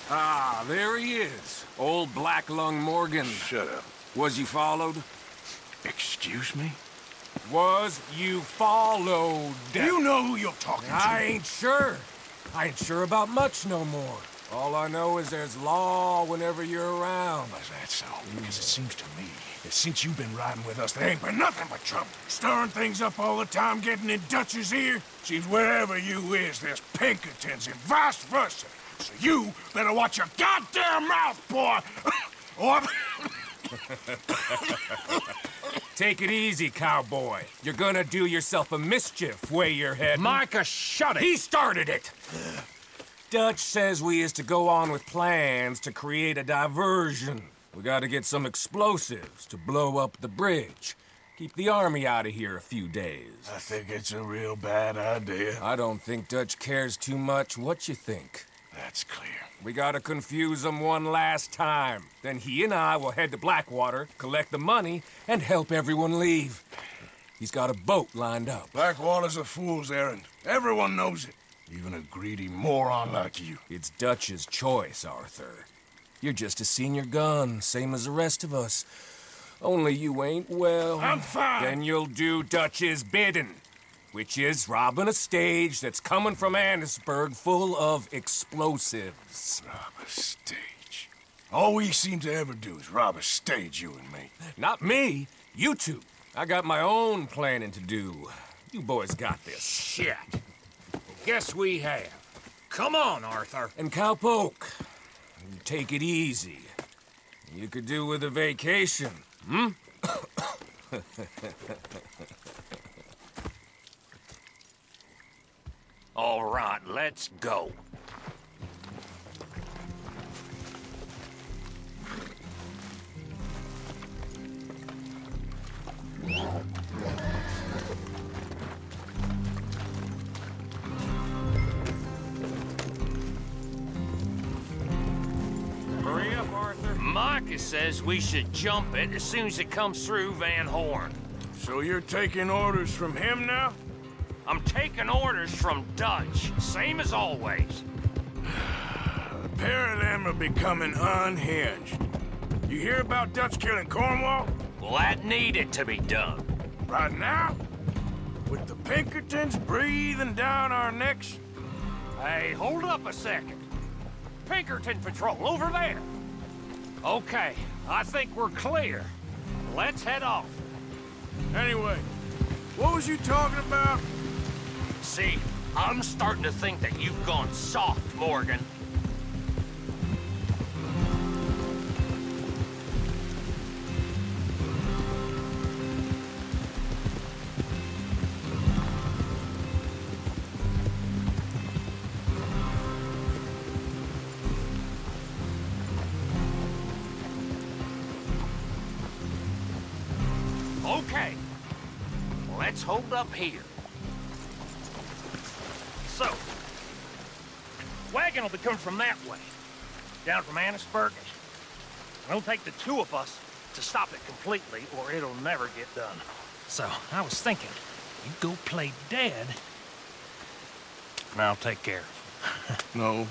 Ah, there he is. Old Black Lung Morgan. Shut up. Was you followed? Excuse me? Was you followed? You know who you're talking to. I ain't sure. I ain't sure about much no more. All I know is there's law whenever you're around. Is that so? Because it seems to me that since you've been riding with us, there ain't been nothing but trouble. Stirring things up all the time, getting in Dutch's ear. Seems wherever you is, there's Pinkertons and vice versa. So you better watch your goddamn mouth, boy! Or... Take it easy, cowboy. You're gonna do yourself a mischief where you're heading. Micah, shut it! He started it! Dutch says we is to go on with plans to create a diversion. We gotta get some explosives to blow up the bridge. Keep the army out of here a few days. I think it's a real bad idea. I don't think Dutch cares too much what you think. That's clear. We gotta confuse him one last time. Then he and I will head to Blackwater, collect the money, and help everyone leave. He's got a boat lined up. Blackwater's a fool's errand. Everyone knows it. Even a greedy moron like you. It's Dutch's choice, Arthur. You're just a senior gun, same as the rest of us. Only you ain't well. I'm fine. Then you'll do Dutch's bidding, which is robbing a stage that's coming from Annisburg full of explosives. Rob a stage. All we seem to ever do is rob a stage, you and me. Not me. You two. I got my own planning to do. You boys got this. Shit. Guess we have. Come on, Arthur. And Cowpoke, take it easy. You could do with a vacation, hmm? All right, let's go. Hurry up, Arthur. Micah says we should jump it as soon as it comes through Van Horn. So you're taking orders from him now? I'm taking orders from Dutch, same as always. The pair of them are becoming unhinged. You hear about Dutch killing Cornwall? Well, that needed to be done. Right now? With the Pinkertons breathing down our necks? Hey, hold up a second. Pinkerton Patrol, over there. Okay, I think we're clear. Let's head off. Anyway, what was you talking about? See, I'm starting to think that you've gone soft, Morgan. Okay, let's hold up here. So, wagon will be coming from that way, down from Annisburg. It'll take the two of us to stop it completely, or it'll never get done. So, I was thinking, you go play dead, and I'll take care of him. No,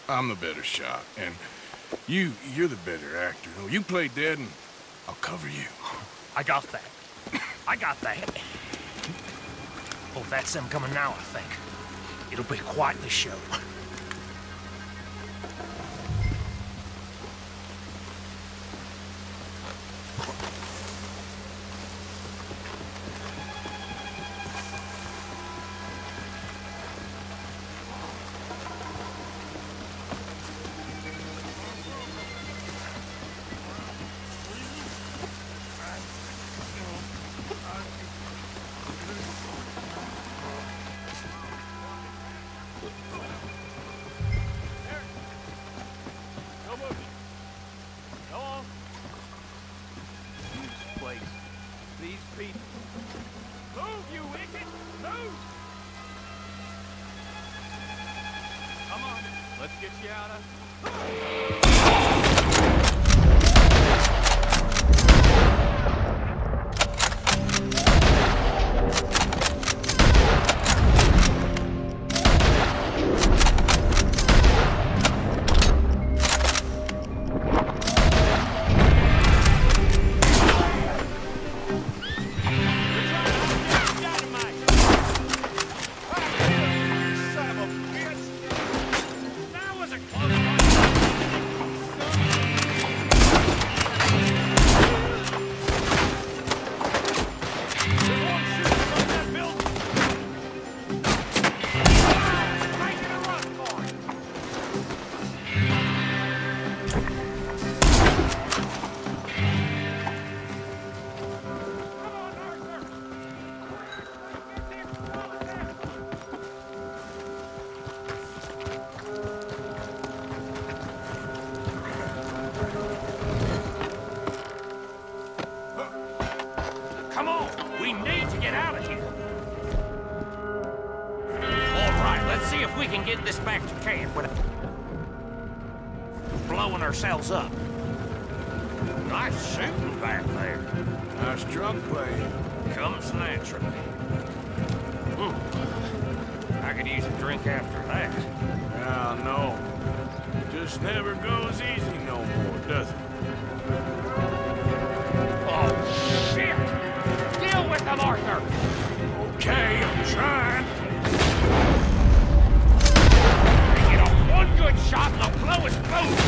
I'm the better shot, and you're the better actor. No, you play dead, and I'll cover you. I got that. I got that. Oh, that's them coming now, I think. It'll be quite the show. These people. Move, you wicked! Move! Come on, let's get you out of... we can get this back to camp without blowing ourselves up. Nice shooting back there. Nice drunk play. Comes naturally. I could use a drink after that. Ah, no. Just never goes easy no more, does it? Oh, shit! Deal with them, Arthur! Okay, I'm trying. They get off one good shot and they'll blow us both!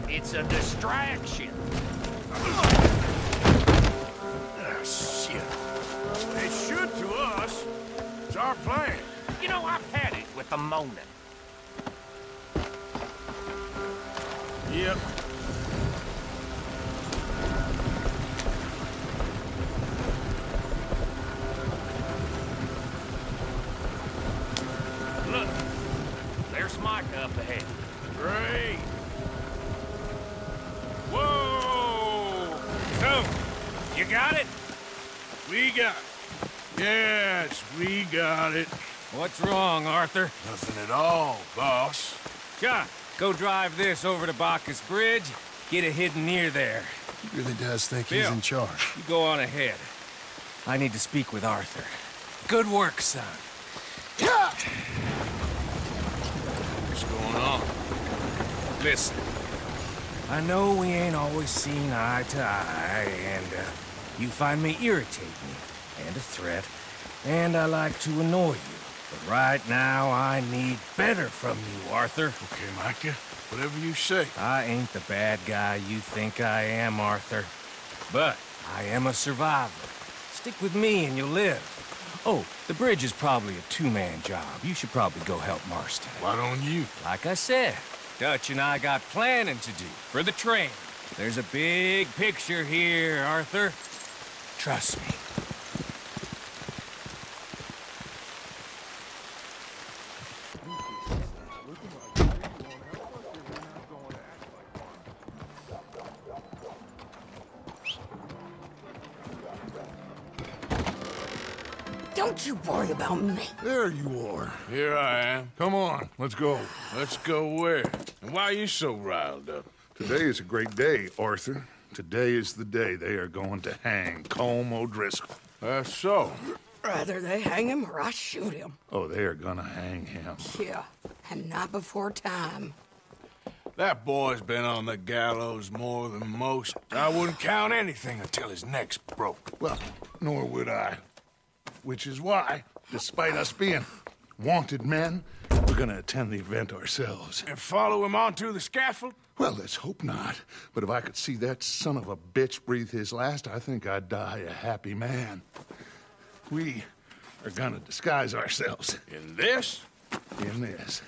It's a distraction. Shit. It should to us. It's our plan. You know, I've had it with the moaning. Yep. Look, there's Micah up ahead. Great. Whoa! So, you got it? We got it. Yes, we got it. What's wrong, Arthur? Nothing at all, boss. John, go drive this over to Bacchus Bridge. Get it hidden near there. He really does think he's Bill, in charge. You go on ahead. I need to speak with Arthur. Good work, son. Yeah! What's going on? Listen, I know we ain't always seen eye to eye, and you find me irritating and a threat, and I like to annoy you. But right now, I need better from you, Arthur. Okay, Micah. Whatever you say. I ain't the bad guy you think I am, Arthur. But I am a survivor. Stick with me and you'll live. Oh, the bridge is probably a two-man job. You should probably go help Marston. Why don't you? Like I said, Dutch and I got planning to do for the train. There's a big picture here, Arthur. Trust me. Don't you worry about me. There you are. Here I am. Come on, let's go. Let's go where? And why are you so riled up? Today is a great day, Arthur. Today is the day they are going to hang Colm O'Driscoll. That's so. Rather they hang him or I shoot him. Oh, they are gonna hang him. Yeah, and not before time. That boy's been on the gallows more than most. I wouldn't count anything until his neck's broke. Well, nor would I. Which is why Despite us being wanted men, we're gonna attend the event ourselves. And follow him onto the scaffold? Well, let's hope not. But if I could see that son of a bitch breathe his last, I think I'd die a happy man. We are gonna disguise ourselves. In this? In this.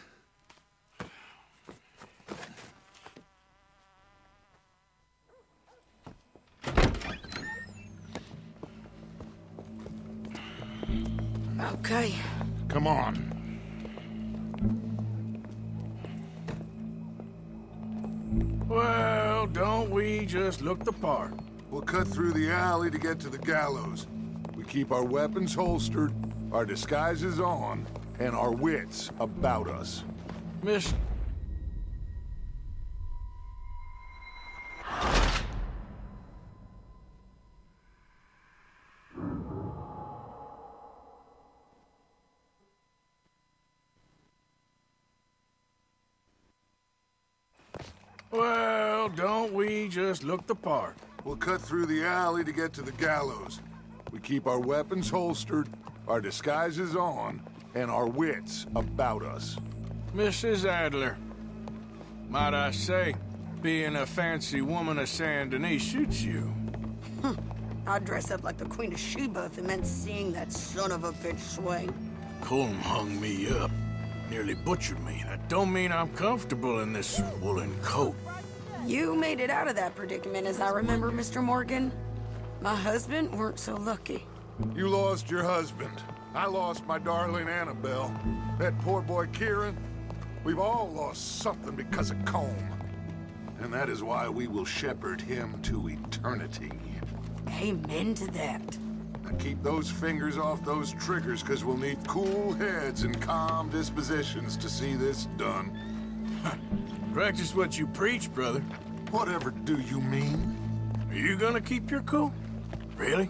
Okay. Come on. Well, don't we just look the part? We'll cut through the alley to get to the gallows. We keep our weapons holstered, our disguises on, and our wits about us. Miss... Well, don't we just look the part? We'll cut through the alley to get to the gallows. We keep our weapons holstered, our disguises on, and our wits about us. Mrs. Adler, might I say, being a fancy woman of Saint Denis suits you. I'd dress up like the Queen of Sheba if it meant seeing that son of a bitch swing. Colm hung me up, nearly butchered me. That don't mean I'm comfortable in this woolen coat. You made it out of that predicament, as I remember, Mr. Morgan. My husband weren't so lucky. You lost your husband. I lost my darling Annabelle. That poor boy Kieran. We've all lost something because of Colm. And that is why we will shepherd him to eternity. Amen to that. Now keep those fingers off those triggers, because we'll need cool heads and calm dispositions to see this done. Practice what you preach, brother. Whatever do you mean? Are you gonna keep your cool? Really?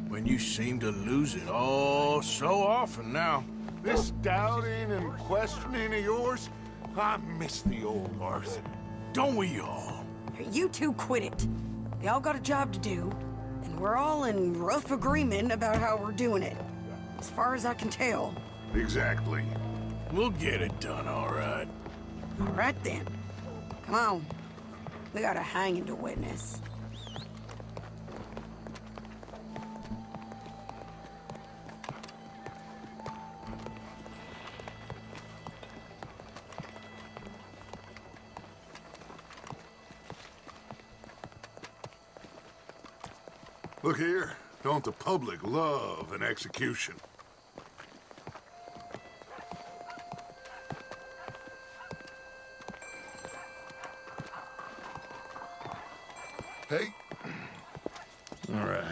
When you seem to lose it all so often now. This doubting and questioning of yours, I miss the old Arthur. Don't we all? You two quit it. Y'all got a job to do, and we're all in rough agreement about how we're doing it. As far as I can tell. Exactly. We'll get it done, all right. All right, then. Come on. We got a hanging to witness. Look here. Don't the public love an execution? Hey. All right.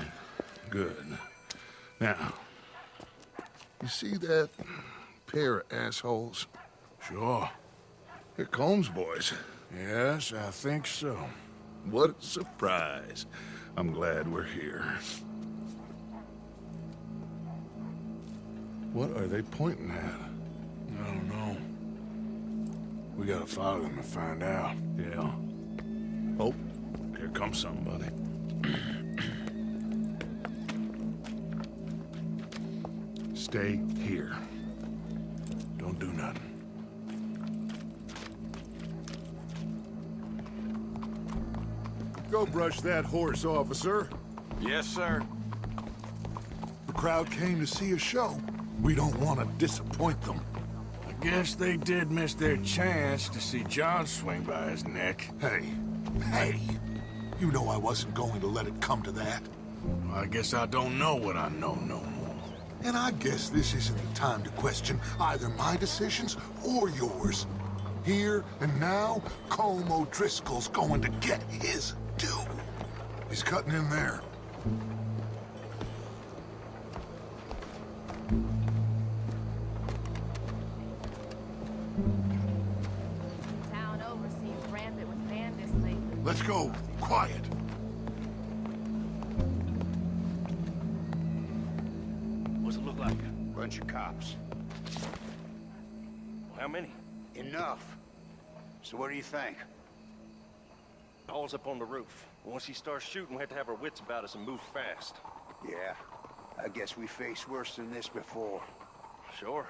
Good. Now, you see that pair of assholes? Sure. They're Combs boys. Yes, I think so. What a surprise. I'm glad we're here. What are they pointing at? I don't know. We gotta follow them and find out. Yeah. Oh, here comes somebody. Stay here. Don't do nothing. Go brush that horse, officer. Yes, sir. The crowd came to see a show. We don't want to disappoint them. I guess they did miss their chance to see John swing by his neck. Hey, you know I wasn't going to let it come to that. Well, I guess I don't know what I know no more. And I guess this isn't the time to question either my decisions or yours. Here and now, Colm O'Driscoll's going to get his due. He's cutting in there. Town over seems rampant with bandits lately. Let's go. Quiet. What's it look like? Bunch of cops. How many? Enough. So what do you think? Paul's up on the roof. Once he starts shooting, we have to have our wits about us and move fast. Yeah, I guess we faced worse than this before. Sure.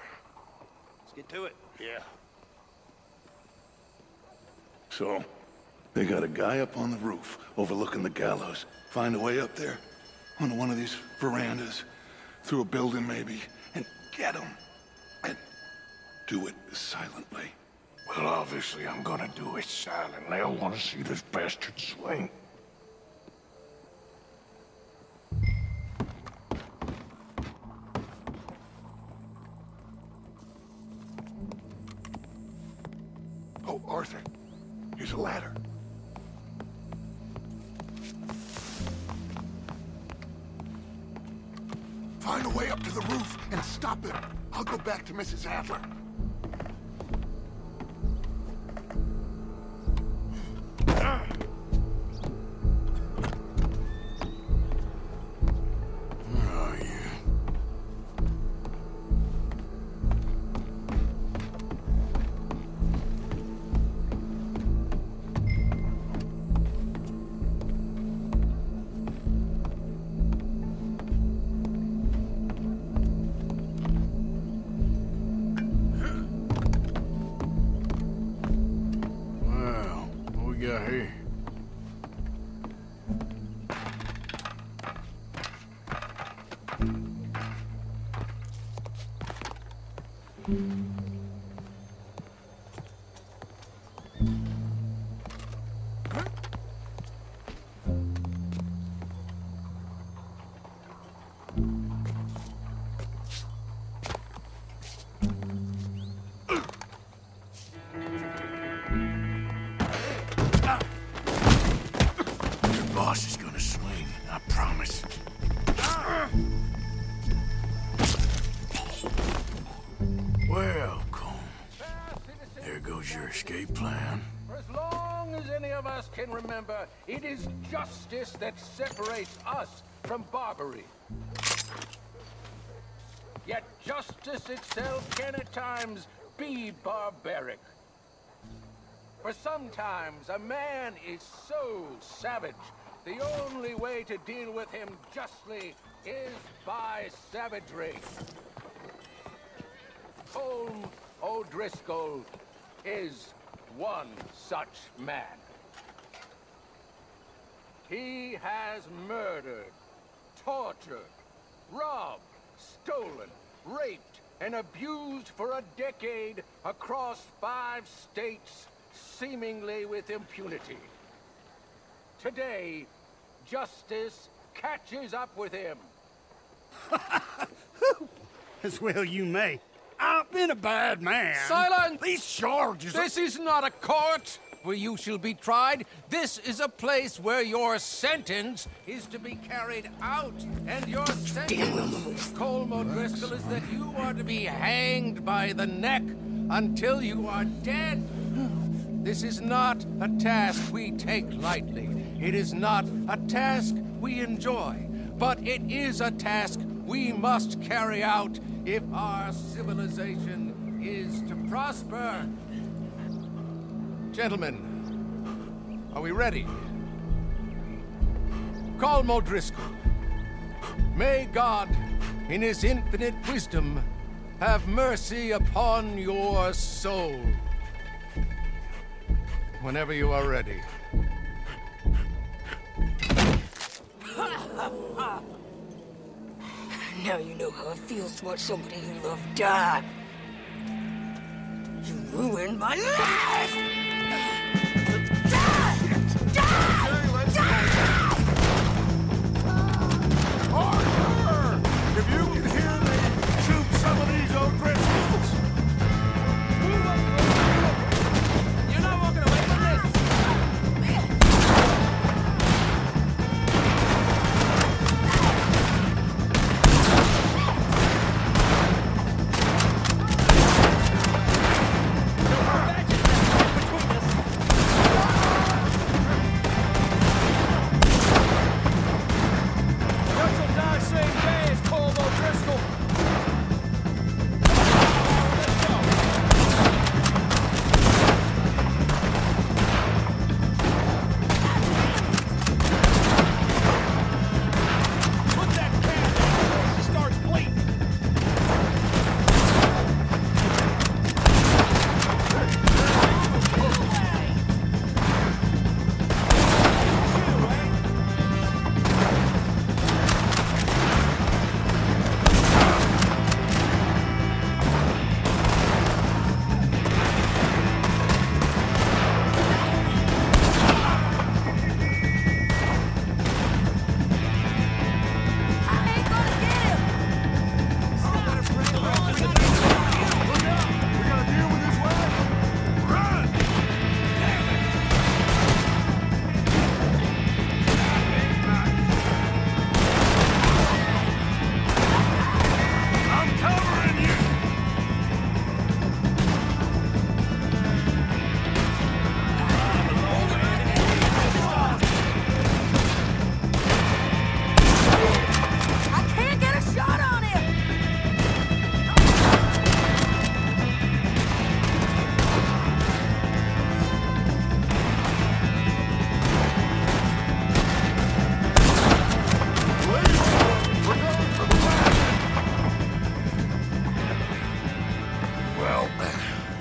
Let's get to it. Yeah. So, they got a guy up on the roof overlooking the gallows. Find a way up there, onto one of these verandas, through a building maybe, and get him. And do it silently. Well, obviously I'm gonna do it silently. I want to see this bastard swing. Oh, Arthur, here's a ladder. Find a way up to the roof and stop him. I'll go back to Mrs. Adler. Here. Boss is gonna swing, I promise. Well, Colm, there goes your escape plan. For as long as any of us can remember, it is justice that separates us from barbary. Yet justice itself can at times be barbaric. For sometimes a man is so savage, the only way to deal with him justly is by savagery. Colm O'Driscoll is one such man. He has murdered, tortured, robbed, stolen, raped, and abused for a decade across 5 states, seemingly with impunity. Today, justice catches up with him. As well you may. I've been a bad man. Silence! These charges are... This is not a court where you shall be tried. This is a place where your sentence is to be carried out. And your sentence, Colm O'Driscoll, is that you are to be hanged by the neck until you are dead. This is not a task we take lightly. It is not a task we enjoy. But it is a task we must carry out if our civilization is to prosper. Gentlemen, are we ready? Colm O'Driscoll, may God, in his infinite wisdom, have mercy upon your soul. Whenever you are ready. Now you know how it feels to watch somebody you love die. You ruined my life! Arthur! If you can hear me, shoot some of these O'Driscolls! You're not walking away from this!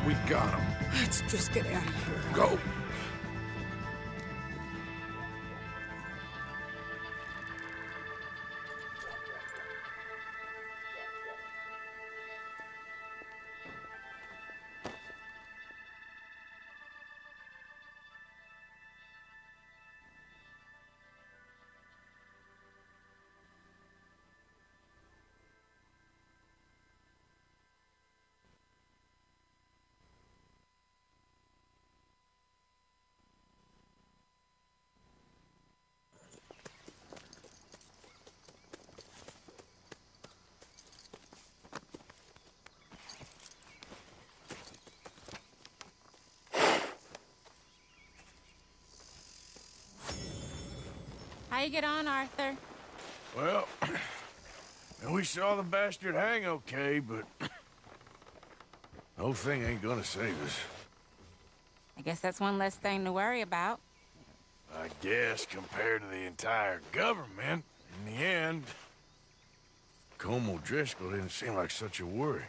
We got him. Let's just get out of here. Go. How you get on, Arthur? Well, we saw the bastard hang okay, but the whole thing ain't gonna save us. I guess that's one less thing to worry about. I guess compared to the entire government, in the end, Colm O'Driscoll didn't seem like such a worry.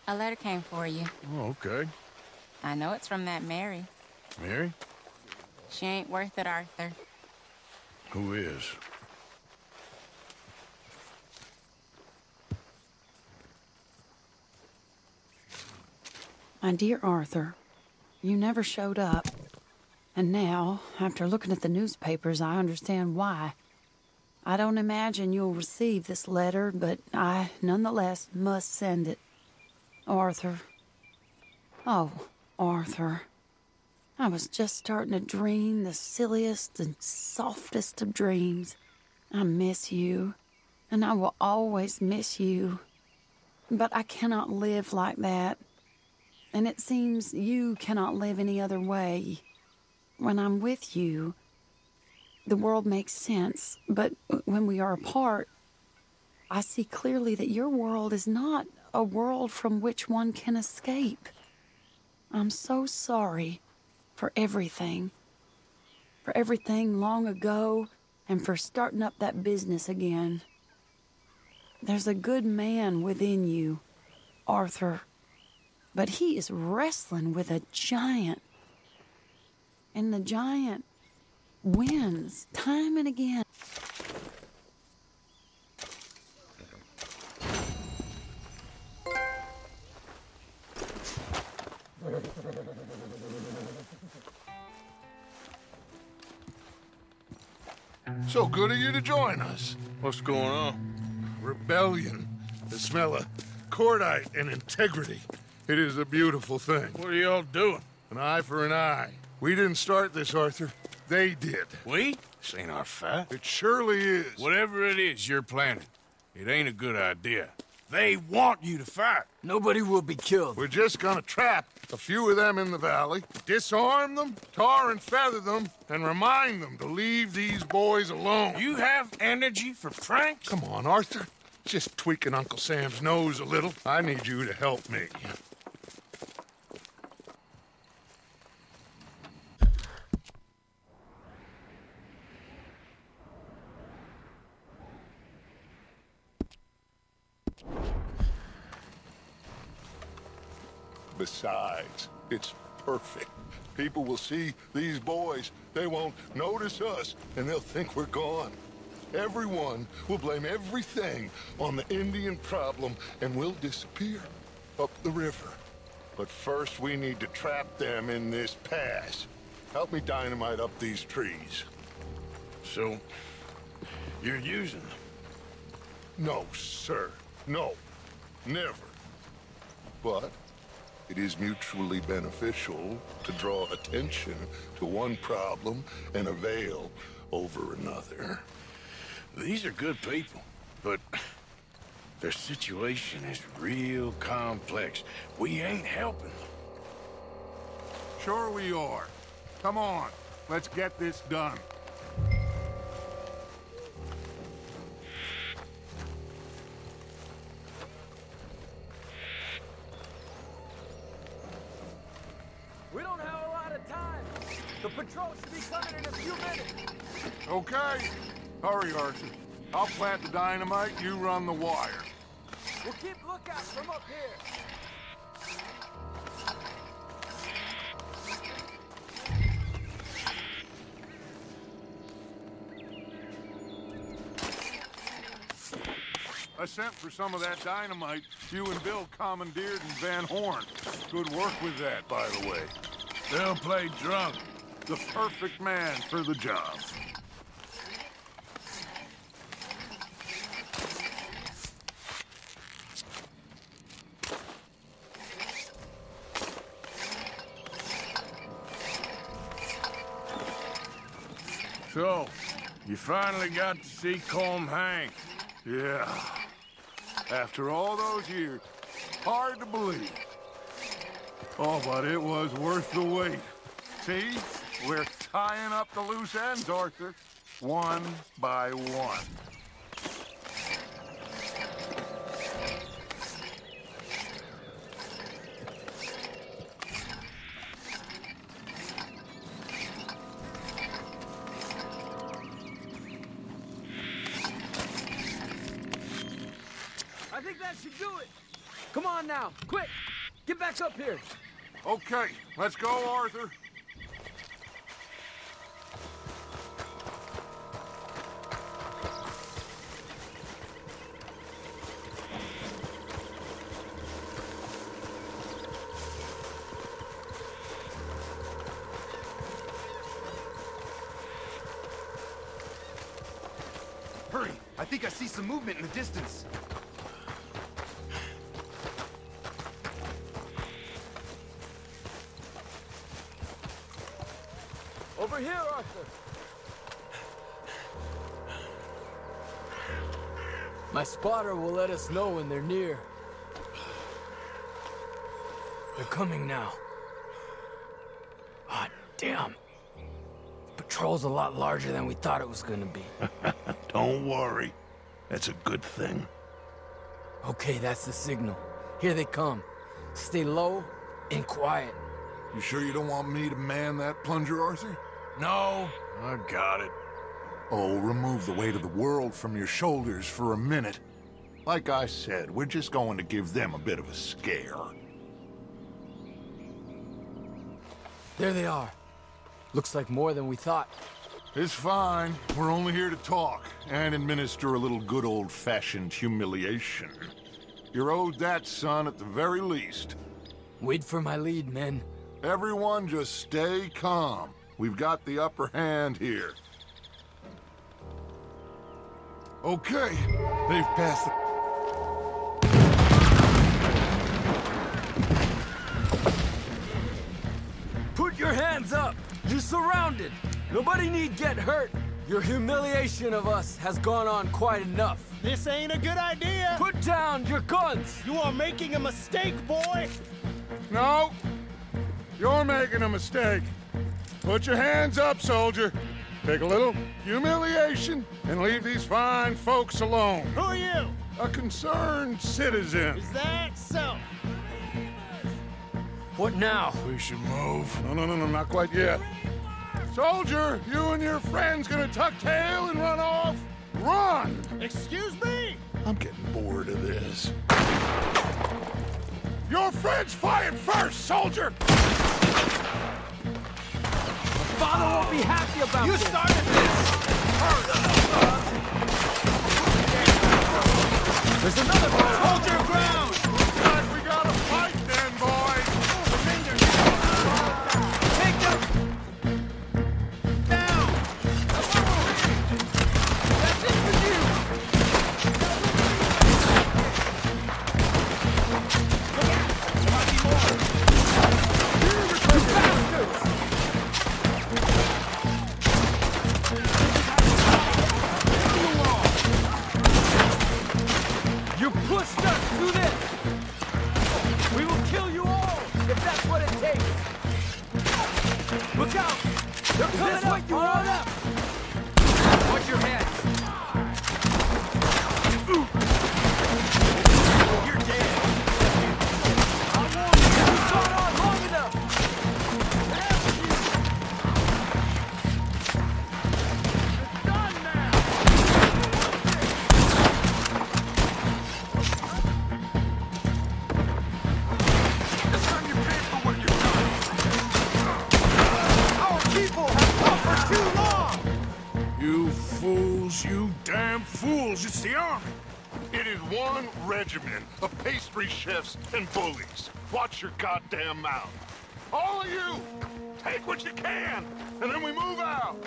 A letter came for you. Oh, okay. I know it's from that Mary. Mary? She ain't worth it, Arthur. Who is? My dear Arthur, you never showed up. And now, after looking at the newspapers, I understand why. I don't imagine you'll receive this letter, but I, nonetheless, must send it. Arthur. Oh, Arthur. I was just starting to dream the silliest and softest of dreams. I miss you, and I will always miss you. But I cannot live like that. And it seems you cannot live any other way. When I'm with you, the world makes sense. But when we are apart, I see clearly that your world is not a world from which one can escape. I'm so sorry. For everything long ago, and for starting up that business again. There's a good man within you, Arthur, but he is wrestling with a giant. And the giant wins time and again. So good of you to join us. What's going on? Rebellion. The smell of cordite and integrity. It is a beautiful thing. What are y'all doing? An eye for an eye. We didn't start this, Arthur. They did. We? This ain't our fight. It surely is. Whatever it is you're planning, it ain't a good idea. They want you to fight. Nobody will be killed. We're just gonna trap a few of them in the valley, disarm them, tar and feather them, and remind them to leave these boys alone. You have energy for pranks? Come on, Arthur. Just tweaking Uncle Sam's nose a little. I need you to help me. Besides, it's perfect. People will see these boys, they won't notice us, and they'll think we're gone. Everyone will blame everything on the Indian problem, and we'll disappear up the river. But first we need to trap them in this pass. Help me dynamite up these trees. So, you're using them? No, sir. No. Never. But it is mutually beneficial to draw attention to one problem and avail over another. These are good people, but their situation is real complex. We ain't helping them. Sure we are. Come on, let's get this done. We don't have a lot of time. The patrol should be coming in a few minutes. Okay. Hurry, Arthur. I'll plant the dynamite, you run the wire. We'll keep lookout from up here. I sent for some of that dynamite you and Bill commandeered in Van Horn. Good work with that, by the way. Bill played drunk. The perfect man for the job. So, you finally got to see Colm Hank. Yeah. After all those years, hard to believe. Oh, but it was worth the wait. See? We're tying up the loose ends, Arthur. One by one. I think that should do it. Come on now, quick! Get back up here. Okay, let's go, Arthur. Hurry! I think I see some movement in the distance. Over here, Arthur. My spotter will let us know when they're near. They're coming now. Ah, damn. The patrol's a lot larger than we thought it was gonna be. Don't worry. That's a good thing. Okay, that's the signal. Here they come. Stay low and quiet. You sure you don't want me to man that plunger, Arthur? No, I got it. Oh, remove the weight of the world from your shoulders for a minute. Like I said, we're just going to give them a bit of a scare. There they are. Looks like more than we thought. It's fine. We're only here to talk and administer a little good old-fashioned humiliation. You're owed that, son, at the very least. Wait for my lead, men. Everyone just stay calm. We've got the upper hand here. Okay, they've passed the... Put your hands up! You're surrounded! Nobody need get hurt! Your humiliation of us has gone on quite enough. This ain't a good idea! Put down your guns! You are making a mistake, boy! No! You're making a mistake. Put your hands up, soldier. Take a little humiliation and leave these fine folks alone. Who are you? A concerned citizen. Is that so? What now? We should move. No, not quite yet. Soldier, you and your friends gonna tuck tail and run off? Run! Excuse me? I'm getting bored of this. Your friends fired first, soldier! Father won't be happy about You this. started this! There's another one! Hold your ground! God, we gotta fight then, boys! Take them down! That's it for you! There might be more! You bastards! You pushed us through this! We will kill you all, if that's what it takes! Look out! They're coming up! You on up! Watch your head! You're dead! I warned you! You saw it on long enough! It's done now! Son, you paid for what you've done! Our people have fought for too long! You fools, you damn fools! It's the army! It is one regiment of pastry chefs and bullies. Watch your goddamn mouth. All of you, take what you can, and then we move out.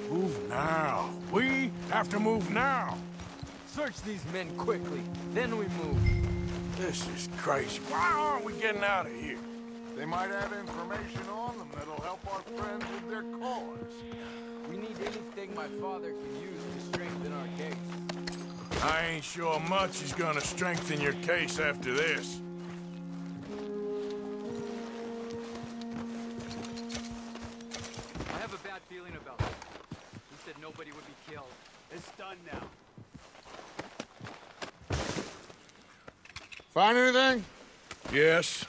Move now. We have to move now. Search these men quickly, then we move. This is crazy. Why aren't we getting out of here? They might have information on them that'll help our friends with their cause. We need anything my father can use to strengthen our case. I ain't sure much is gonna strengthen your case after this. I have a bad feeling about this. He said nobody would be killed. It's done now. Find anything? Yes.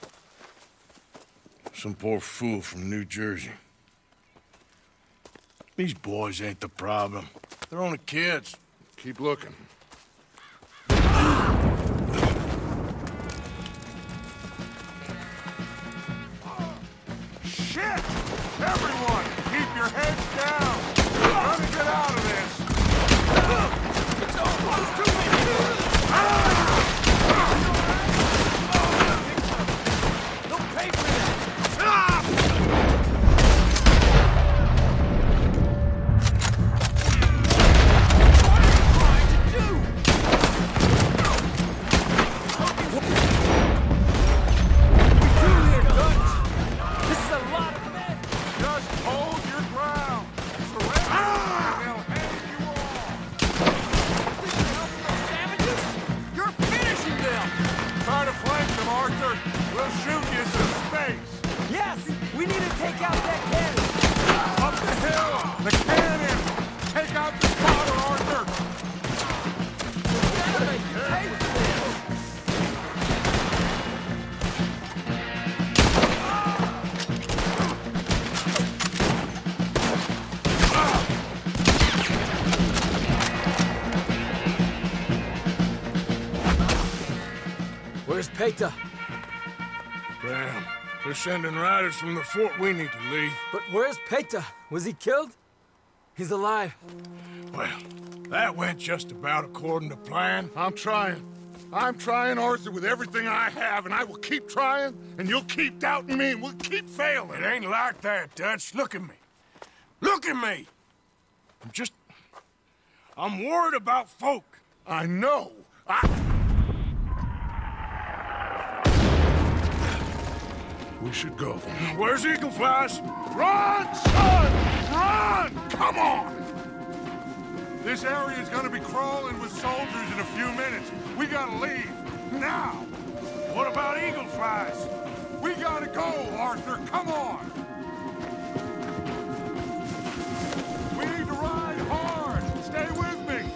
Some poor fool from New Jersey. These boys ain't the problem. They're only kids. Keep looking. Shit! Everyone, keep your heads down! We're gonna get out of this! It's almost too many! Don't pay for that! Where's Peta? Damn. They're sending riders from the fort. We need to leave. But where's Peta? Was he killed? He's alive. Well, that went just about according to plan. I'm trying. I'm trying, Arthur, with everything I have, and I will keep trying, and you'll keep doubting me, and we'll keep failing. It ain't like that, Dutch. Look at me. Look at me! I'm worried about folk. I know. We should go. Where's Eagle Flies? Run, son! Run! Come on! This area's gonna be crawling with soldiers in a few minutes. We gotta leave. Now! What about Eagle Flies? We gotta go, Arthur. Come on! We need to ride hard. Stay with me.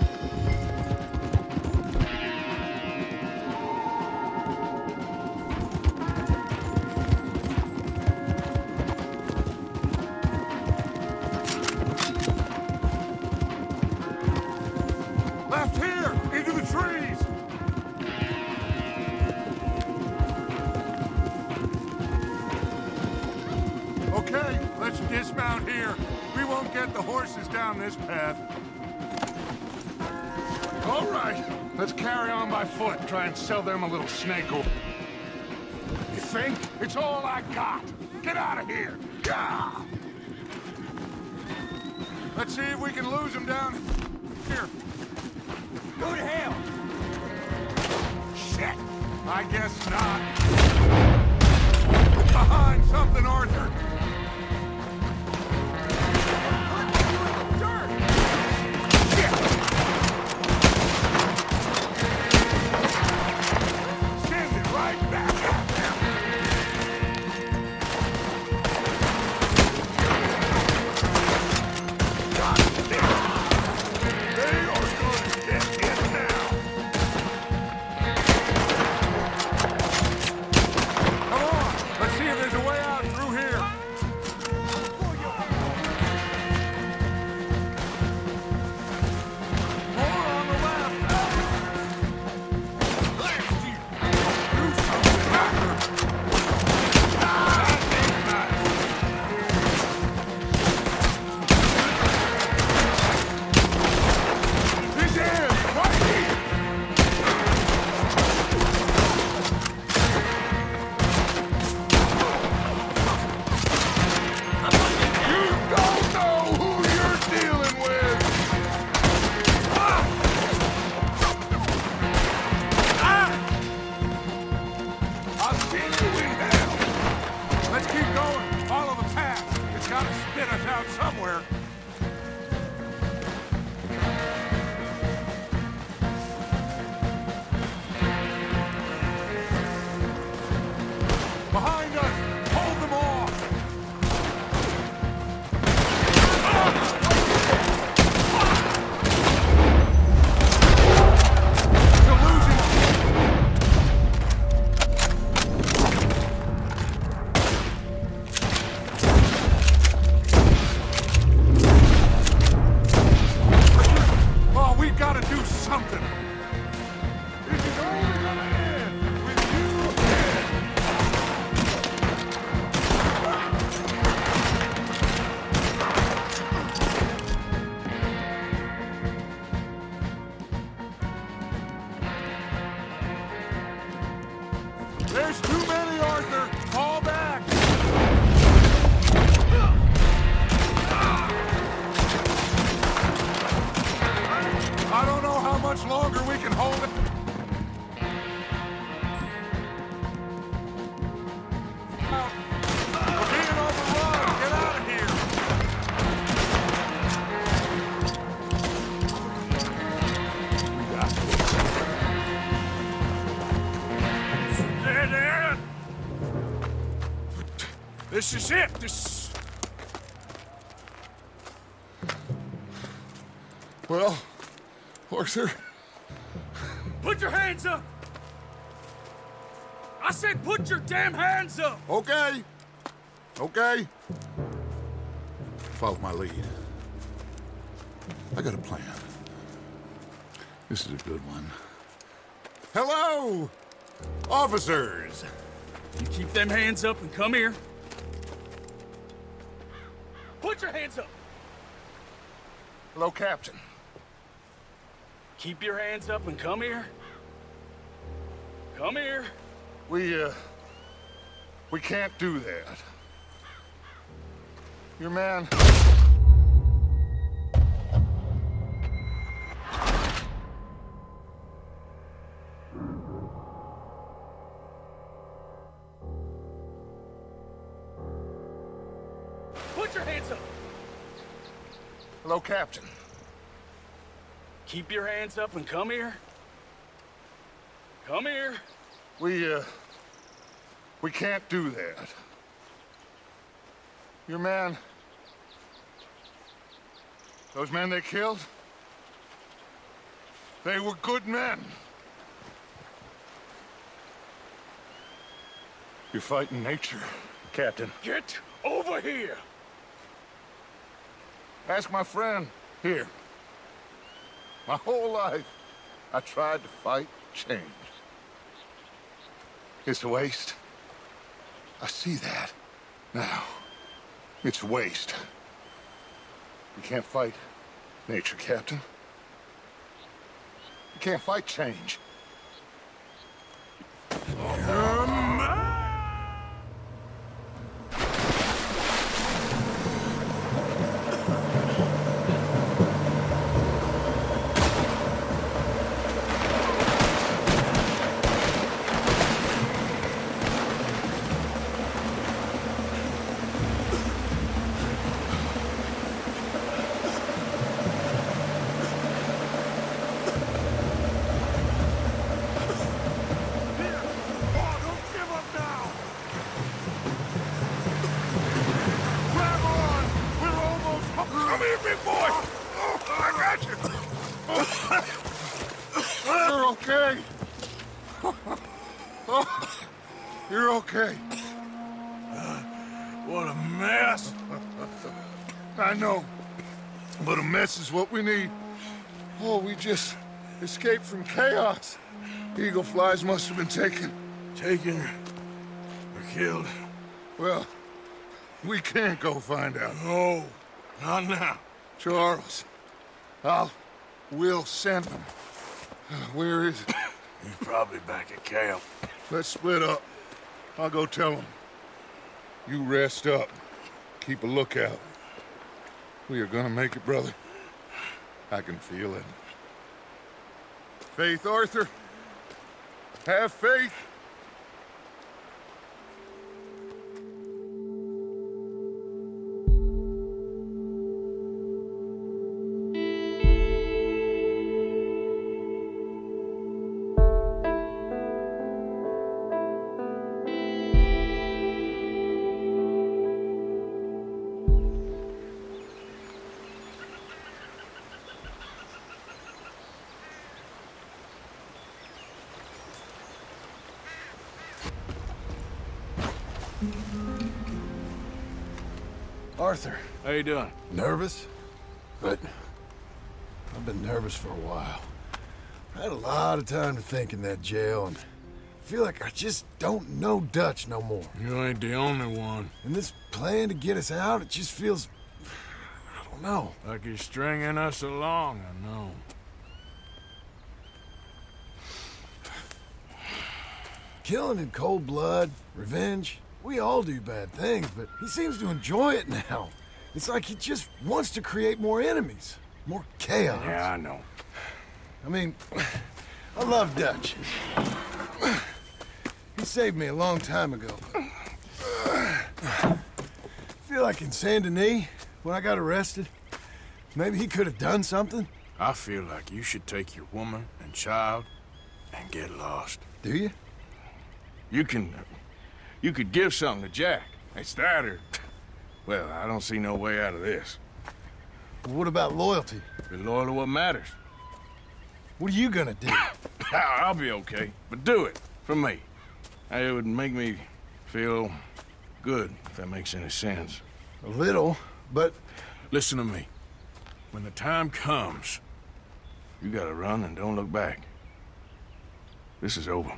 Left here, into the trees. Okay, let's dismount here. We won't get the horses down this path. All right, let's carry on by foot. Try and sell them a little snake oil. You think? It's all I got. Get out of here. Gah! Let's see if we can lose them down here. Go to hell! Shit! I guess not. Look behind something, Arthur! Send it right back at them! God damn! They are going to get in now! Come on! Let's see if there's a way out gotta spit us out somewhere. Behind us! Hold them off! There's too many, Arthur! Fall back! I don't know how much longer we can hold it. We're being overrun! Get out of here! We got This is it. Well, Arthur. Put your hands up! I said put your damn hands up! Okay. Okay. Follow my lead. I got a plan. This is a good one. Hello, officers. You keep them hands up and come here. Put your hands up! Hello, Captain. Keep your hands up and come here. Come here. We can't do that. Your man... Put your hands up! Hello, Captain. Keep your hands up and come here. Come here. We can't do that. Your man... Those men they killed? They were good men. You're fighting nature, Captain. Get over here! Ask my friend here. My whole life, I tried to fight change. It's a waste. I see that now. It's a waste. You can't fight nature, Captain. You can't fight change. You're okay. You're okay. What a mess. I know, but a mess is what we need. Oh, we just escaped from chaos. Eagle flies must have been taken. Taken or killed? Well, we can't go find out. No, not now. Charles, we'll send them. Where is it? He's probably back at camp. Let's split up. I'll go tell him. You rest up. Keep a lookout. We are gonna make it, brother. I can feel it. Faith, Arthur. Have faith. Arthur. How you doing? Nervous? But I've been nervous for a while. I had a lot of time to think in that jail, and I feel like I just don't know Dutch no more. You ain't the only one. And this plan to get us out, it just feels... I don't know. Like he's stringing us along, I know. Killing in cold blood, revenge, we all do bad things, but he seems to enjoy it now. It's like he just wants to create more enemies, more chaos. Yeah, I know. I mean, I love Dutch. He saved me a long time ago. I feel like in Saint Denis, when I got arrested, maybe he could have done something. I feel like you should take your woman and child and get lost. Do you? You could give something to Jack. It's that or... Well, I don't see no way out of this. What about loyalty? Be loyal to what matters. What are you gonna do? I'll be okay, but do it, for me. It would make me feel good, if that makes any sense. A little, but... Listen to me. When the time comes, you gotta run and don't look back. This is over.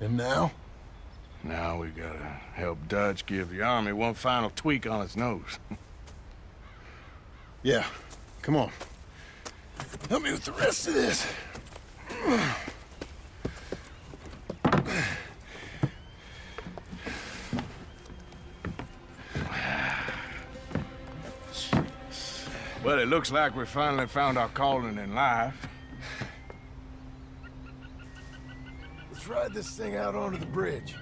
And now? Now we gotta help Dutch give the army one final tweak on its nose. Yeah, come on. Help me with the rest of this. Well, it looks like we finally found our calling in life. Let's ride this thing out onto the bridge.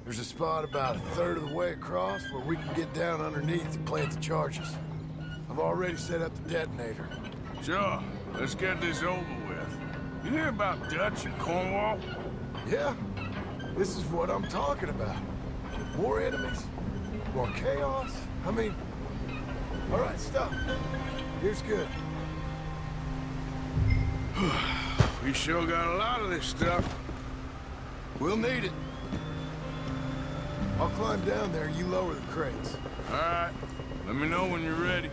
There's a spot about a third of the way across where we can get down underneath and plant the charges. I've already set up the detonator. Sure. Let's get this over with. You hear about Dutch and Cornwall? Yeah. This is what I'm talking about. More enemies. More chaos. I mean... All right, stop. Here's good. We sure got a lot of this stuff. We'll need it. I'll climb down there, you lower the crates. All right. Let me know when you're ready.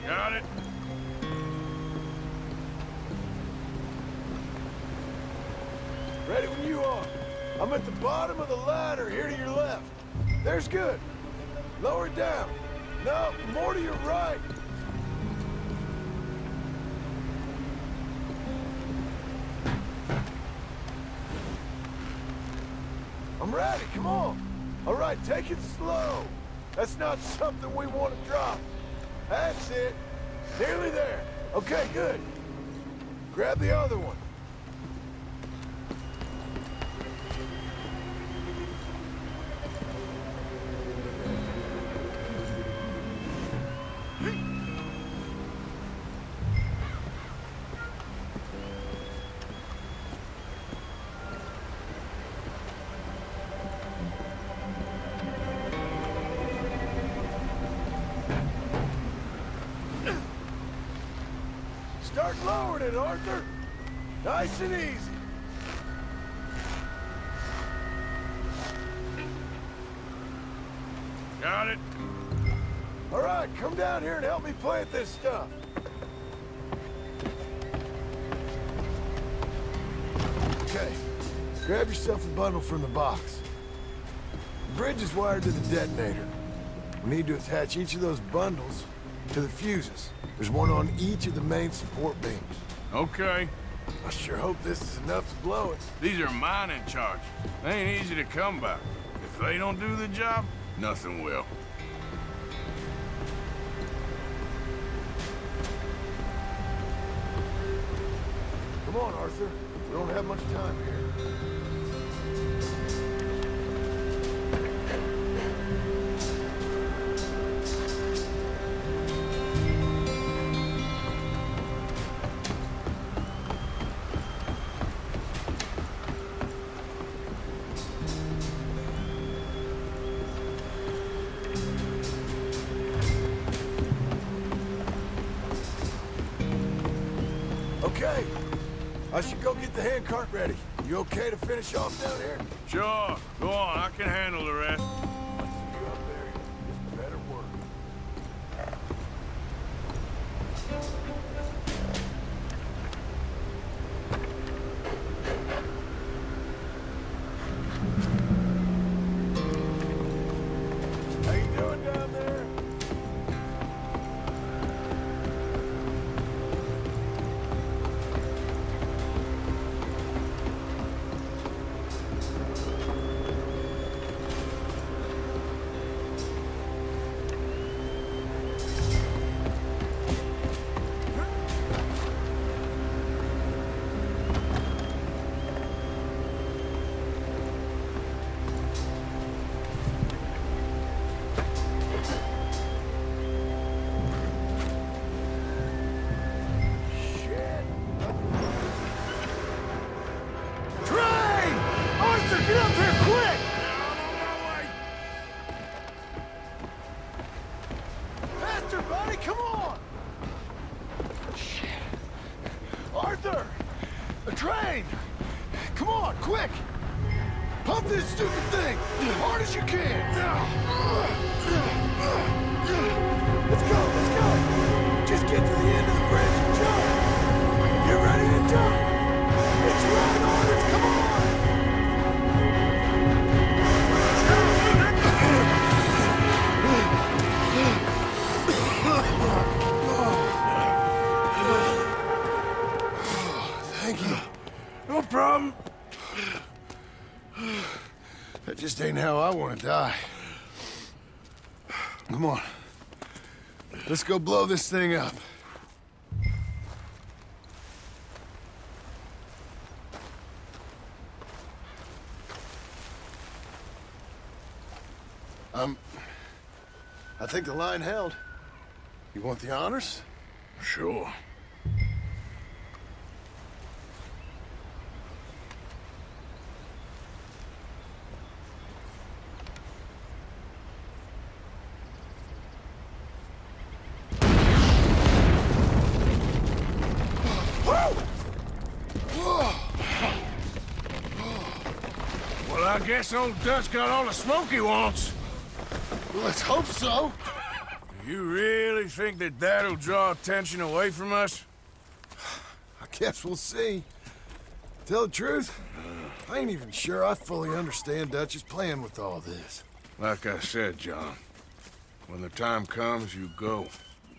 Got it? Ready when you are. I'm at the bottom of the ladder, here to your left. There's good. Lower it down. No, more to your right. I'm ready, come on. All right, take it slow. That's not something we want to drop. That's it. Nearly there. Okay, good. Grab the other one. Start lowering it, Arthur. Nice and easy. Got it. All right, come down here and help me plant this stuff. Okay, grab yourself a bundle from the box. The bridge is wired to the detonator. We need to attach each of those bundles to the fuses. There's one on each of the main support beams. Okay. I sure hope this is enough to blow it. These are mining charges. They ain't easy to come by. If they don't do the job, nothing will. Come on, Arthur. We don't have much time here. Okay. I should go get the handcart ready. You okay to finish off down here? Sure. Go on. I can handle the rest. You up there, just better work. How you doing down there? Get up here, quick! Faster, buddy, come on! Shit. Arthur! A train! Come on, quick! Pump this stupid thing! As hard as you can! Let's go! Just get to the end of the bridge and jump! Get ready to jump! It's right on us, come on! Thank you. No problem. That just ain't how I want to die. Come on. Let's go blow this thing up. I think the line held. You want the honors? Sure. Well, I guess old Dutch got all the smoke he wants. Well, let's hope so. You really think that that'll draw attention away from us? I guess we'll see. Tell the truth, I ain't even sure I fully understand Dutch's plan with all this. Like I said, John, when the time comes, you go.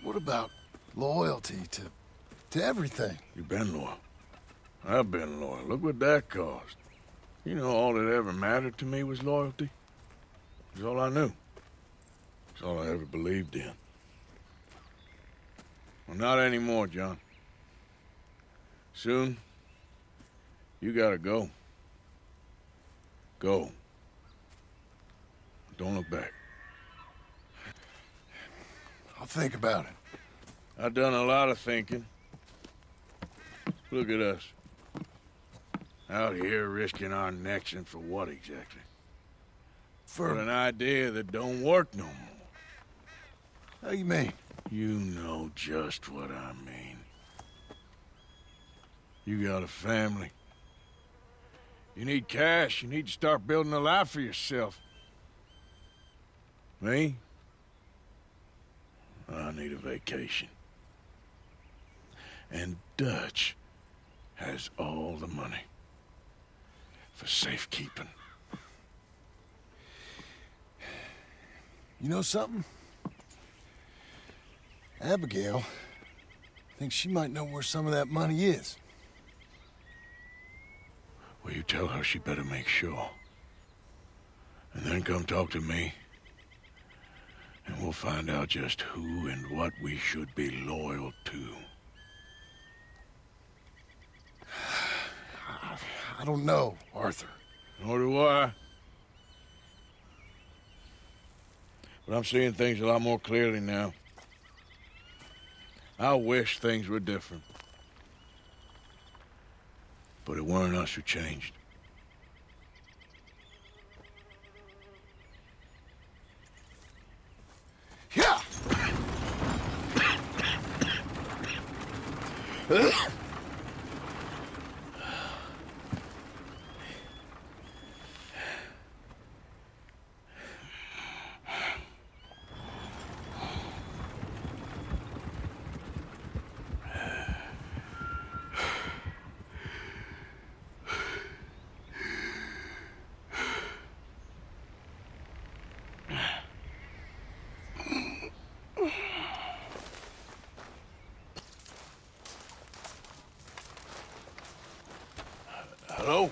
What about loyalty to everything? You've been loyal. I've been loyal. Look what that cost. You know, all that ever mattered to me was loyalty. It's all I knew. It's all I ever believed in. Well, not anymore, John. Soon, you gotta go. Go. Don't look back. I'll think about it. I've done a lot of thinking. Look at us. Out here risking our necks, and for what exactly? For an idea that don't work no more. How you mean? You know just what I mean. You got a family. You need cash. You need to start building a life for yourself. Me? I need a vacation. And Dutch has all the money for safekeeping. You know something? Abigail thinks she might know where some of that money is. Well, you tell her she better make sure. And then come talk to me. And we'll find out just who and what we should be loyal to. I don't know, Arthur. Nor do I. But I'm seeing things a lot more clearly now. I wish things were different. But it weren't us who changed. Yeah! Hello?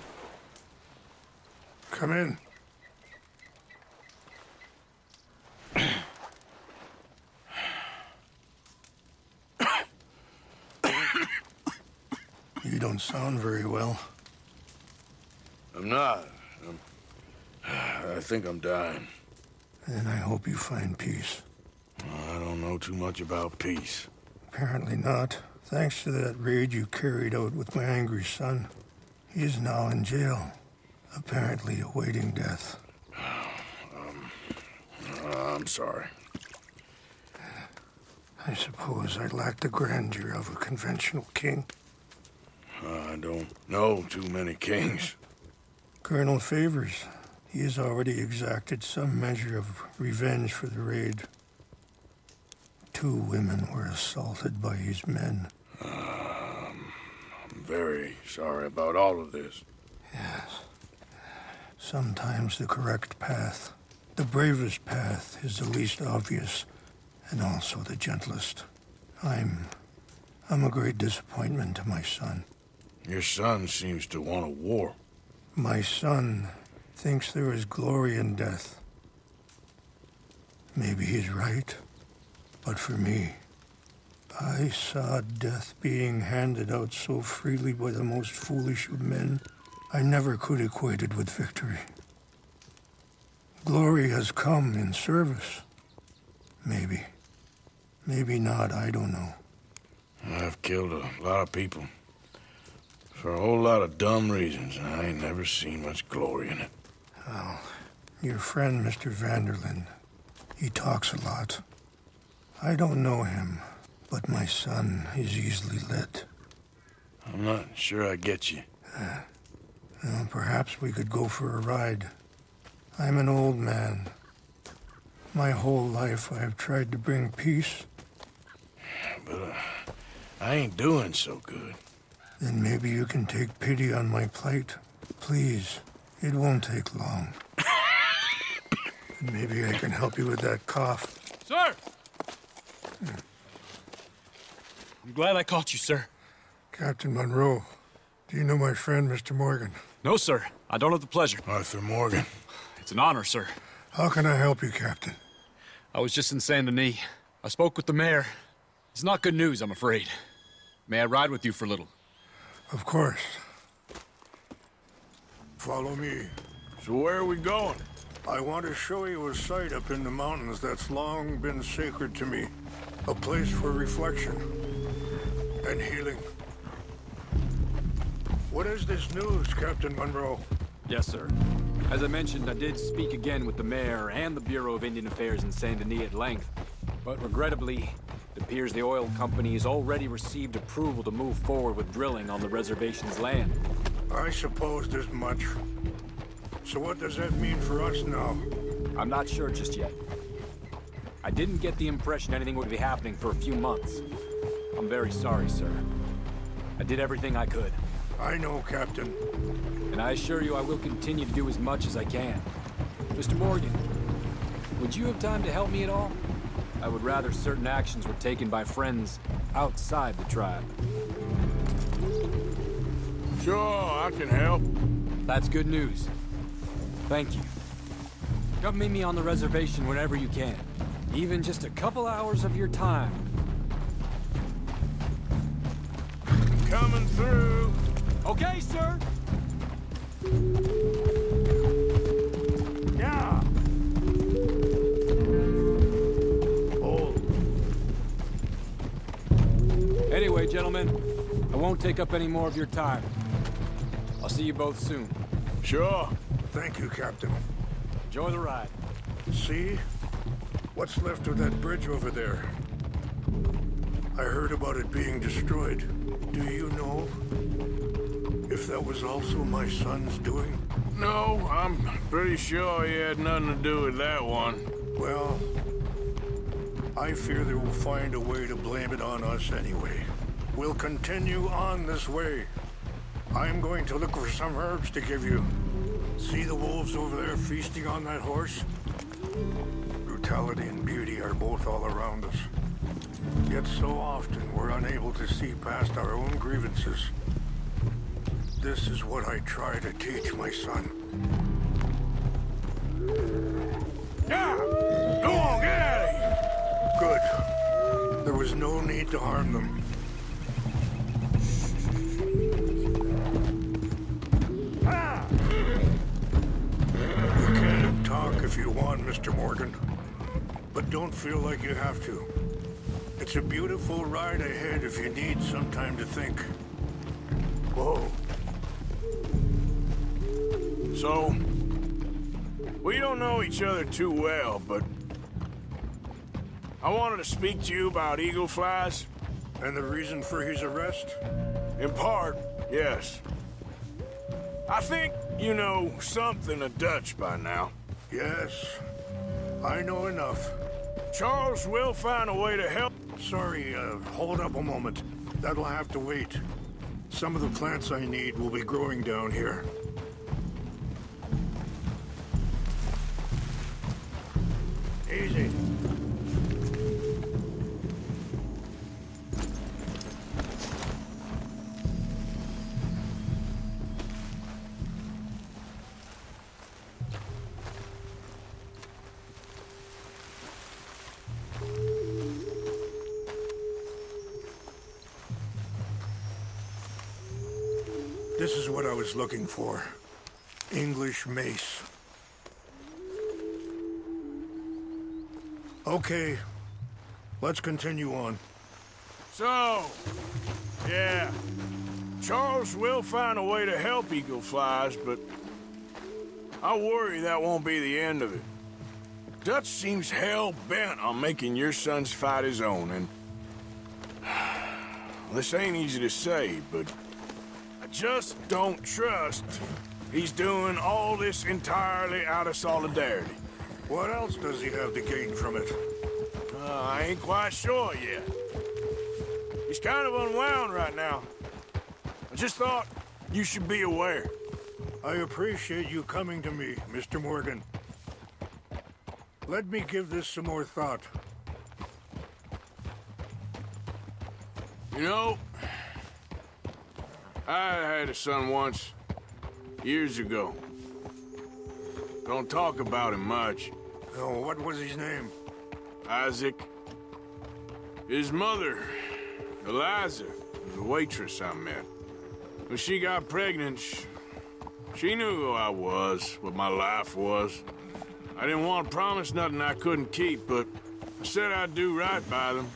Come in. You don't sound very well. I'm not. I think I'm dying. Then I hope you find peace. I don't know too much about peace. Apparently not. Thanks to that raid you carried out with my angry son. He is now in jail, apparently awaiting death. I'm sorry. I suppose I lack the grandeur of a conventional king. I don't know too many kings. Colonel Favors, he has already exacted some measure of revenge for the raid. 2 women were assaulted by his men. I'm very sorry about all of this. Yes. Sometimes the correct path, the bravest path, is the least obvious, and also the gentlest. I'm a great disappointment to my son. Your son seems to want a war. My son thinks there is glory in death. Maybe he's right, but for me, I saw death being handed out so freely by the most foolish of men, I never could equate it with victory. Glory has come in service. Maybe. Maybe not, I don't know. I've killed a lot of people. For a whole lot of dumb reasons, and I ain't never seen much glory in it. Well, your friend, Mr. Vanderlyn, he talks a lot. I don't know him, but my son is easily led. I'm not sure I get you. Well, perhaps we could go for a ride. I'm an old man. My whole life I have tried to bring peace. But I ain't doing so good. Then maybe you can take pity on my plight. Please, it won't take long. And maybe I can help you with that cough. Sir! I'm glad I caught you, sir. Captain Monroe, do you know my friend, Mr. Morgan? No, sir. I don't have the pleasure. Arthur Morgan. It's an honor, sir. How can I help you, Captain? I was just in Saint Denis. I spoke with the mayor. It's not good news, I'm afraid. May I ride with you for a little? Of course. Follow me. So where are we going? I want to show you a site up in the mountains that's long been sacred to me. A place for reflection and healing. What is this news, Captain Monroe? Yes, sir. As I mentioned, I did speak again with the mayor and the Bureau of Indian Affairs in Saint Denis at length. But regrettably, it appears the oil company has already received approval to move forward with drilling on the reservation's land. I supposed as much. So what does that mean for us now? I'm not sure just yet. I didn't get the impression anything would be happening for a few months. I'm very sorry, sir. I did everything I could. I know, Captain. And I assure you I will continue to do as much as I can. Mr. Morgan, would you have time to help me at all? I would rather certain actions were taken by friends outside the tribe. Sure, I can help. That's good news. Thank you. Come meet me on the reservation whenever you can. Even just a couple hours of your time. Coming through. Okay, sir. Yeah. Anyway, gentlemen, I won't take up any more of your time. I'll see you both soon. Sure. Thank you, Captain. Enjoy the ride. See? What's left of that bridge over there? I heard about it being destroyed. Do you know if that was also my son's doing? No, I'm pretty sure he had nothing to do with that one. Well, I fear they will find a way to blame it on us anyway. We'll continue on this way. I'm going to look for some herbs to give you. See the wolves over there feasting on that horse? Brutality and beauty are both all around us. Yet so often we're unable to see past our own grievances. This is what I try to teach my son. Yeah! Go on, get out of here! Good. There was no need to harm them. You can talk if you want, Mr. Morgan. But don't feel like you have to. It's a beautiful ride ahead if you need some time to think. Whoa. So, we don't know each other too well, but I wanted to speak to you about eagle flies. And the reason for his arrest? In part, yes. I think you know something of Dutch by now. Yes, I know enough. Charles will find a way to help. Sorry, hold up a moment. That'll have to wait. Some of the plants I need will be growing down here. Easy. This is what I was looking for. English mace. Okay, let's continue on. So, yeah, Charles will find a way to help eagle flies, but I worry that won't be the end of it. Dutch seems hell-bent on making your son's fight his own, and this ain't easy to say, but I just don't trust he's doing all this entirely out of solidarity. What else does he have to gain from it? I ain't quite sure yet. He's kind of unwound right now. I just thought you should be aware. I appreciate you coming to me, Mr. Morgan. Let me give this some more thought. You know, I had a son once, years ago. Don't talk about him much. Oh, what was his name? Isaac. His mother, Eliza, was a waitress I met. When she got pregnant, she knew who I was, what my life was. I didn't want to promise nothing I couldn't keep, but I said I'd do right by them.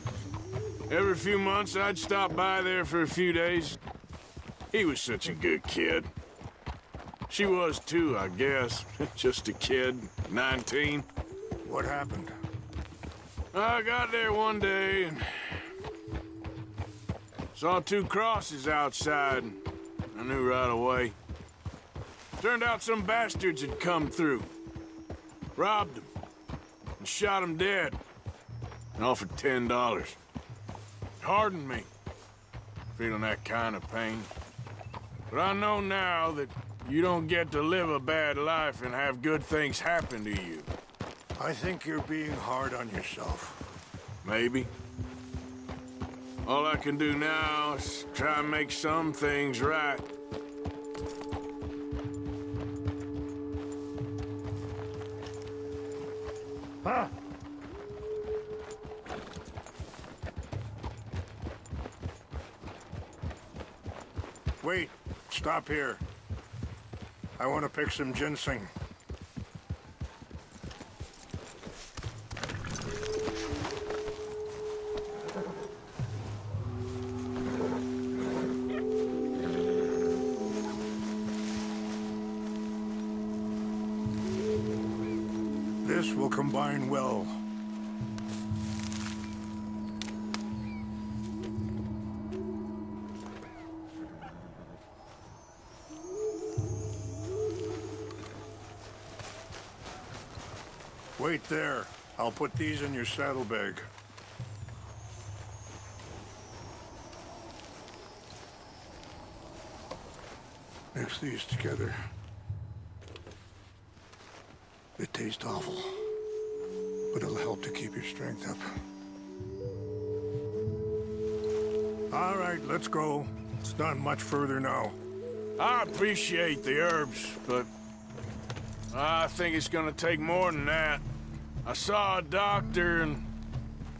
Every few months, I'd stop by there for a few days. He was such a good kid. She was too, I guess. Just a kid, 19. What happened? I got there one day and saw two crosses outside, and I knew right away. Turned out some bastards had come through, robbed them, and shot them dead, and offered $10. It hardened me, feeling that kind of pain. But I know now that you don't get to live a bad life and have good things happen to you. I think you're being hard on yourself. Maybe. All I can do now is try and make some things right. Huh? Wait, stop here. I want to pick some ginseng. This will combine well. Wait there. I'll put these in your saddlebag. Mix these together. It tastes awful, but it'll help to keep your strength up. All right, let's go. It's not much further now. I appreciate the herbs, but I think it's gonna take more than that. I saw a doctor, and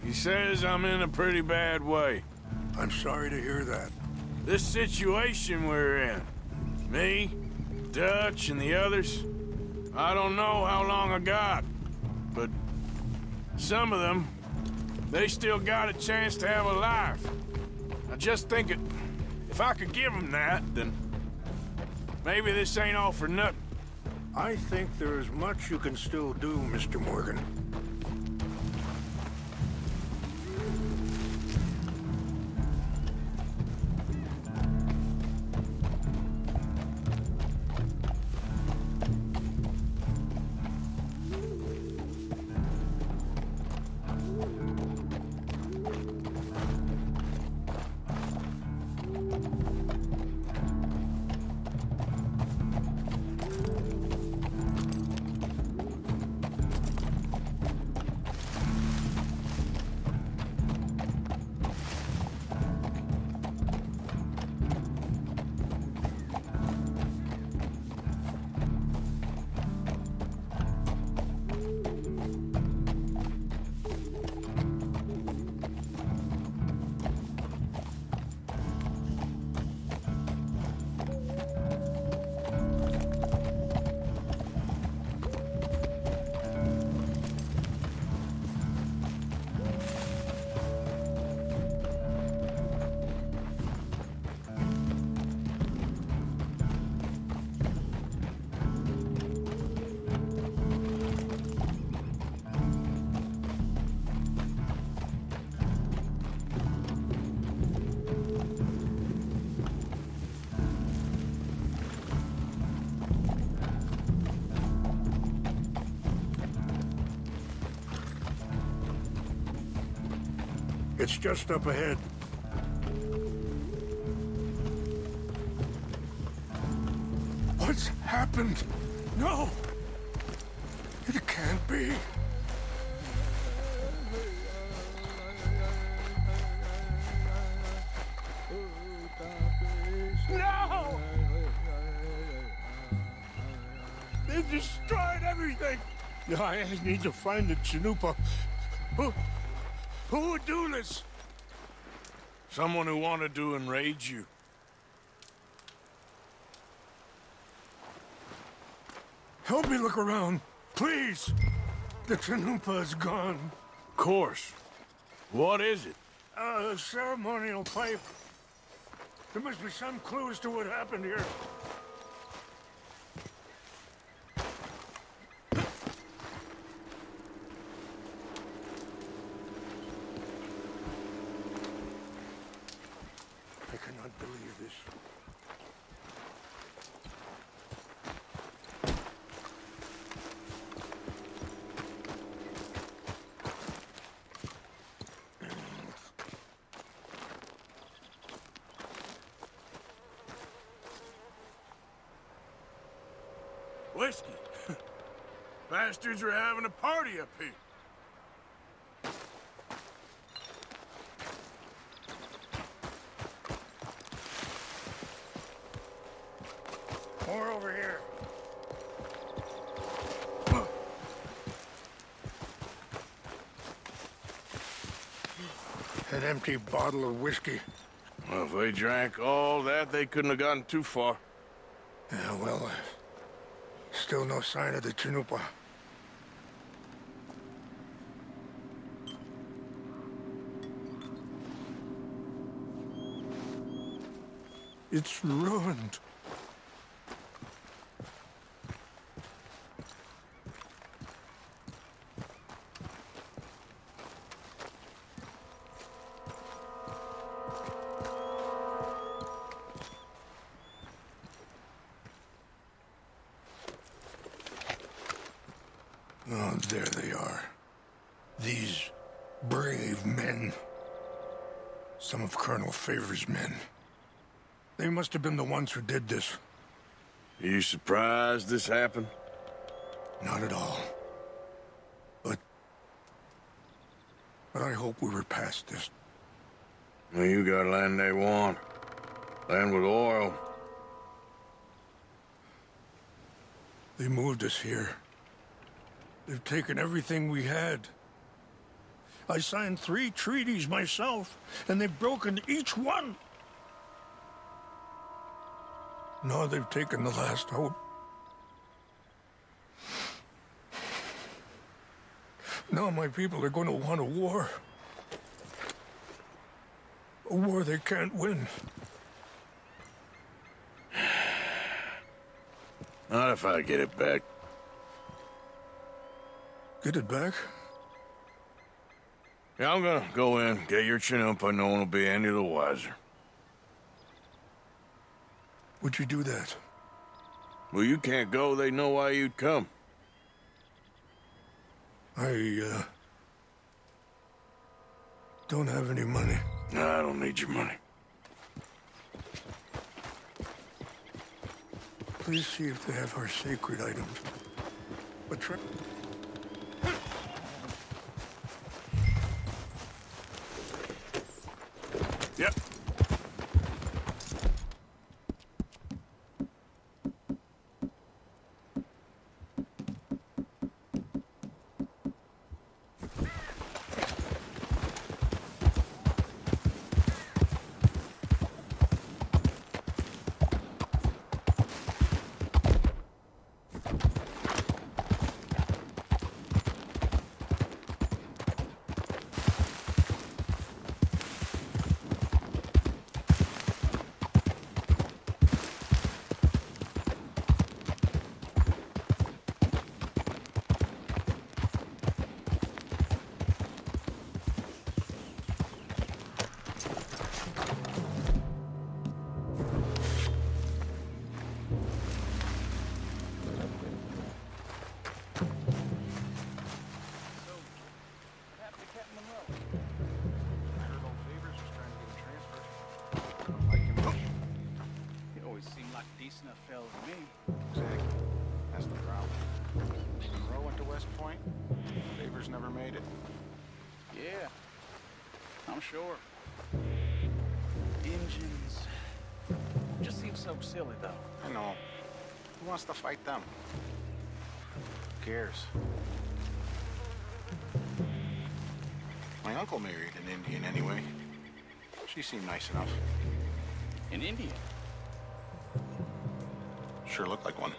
he says I'm in a pretty bad way. I'm sorry to hear that. This situation we're in, me, Dutch, and the others, I don't know how long I got, but some of them, they still got a chance to have a life. I just think if I could give them that, then maybe this ain't all for nothing. I think there is much you can still do, Mr. Morgan. It's just up ahead. What's happened? No! It can't be. No! They destroyed everything! I need to find the Chanupa. Who would do this? Someone who wanted to enrage you. Help me look around, please. The Chanupa is gone. Of course. What is it? A ceremonial pipe. There must be some clue as to what happened here. I cannot believe this. Whiskey. Bastards are having a party up here. More over here. An empty bottle of whiskey. Well, if they drank all that, they couldn't have gotten too far. Yeah, well, still no sign of the Chanupa. It's ruined. Oh, there they are. These brave men. Some of Colonel Favor's men. They must have been the ones who did this. Are you surprised this happened? Not at all. But I hope we were past this. Well, you got land they want. Land with oil. They moved us here. They've taken everything we had. I signed 3 treaties myself, and they've broken each one. Now they've taken the last hope. Now my people are going to want a war. A war they can't win. Not if I get it back. Get it back? Yeah, I'm gonna go in, get your chin up, and no one will be any the wiser. Would you do that? Well, you can't go, they know why you'd come. I, don't have any money. No, I don't need your money. Please see if they have our sacred items. But try... Yep. Never made it. Yeah, I'm sure. Engines. Just seems so silly, though. I know. Who wants to fight them? Who cares? My uncle married an Indian anyway. She seemed nice enough. An Indian? Sure looked like one.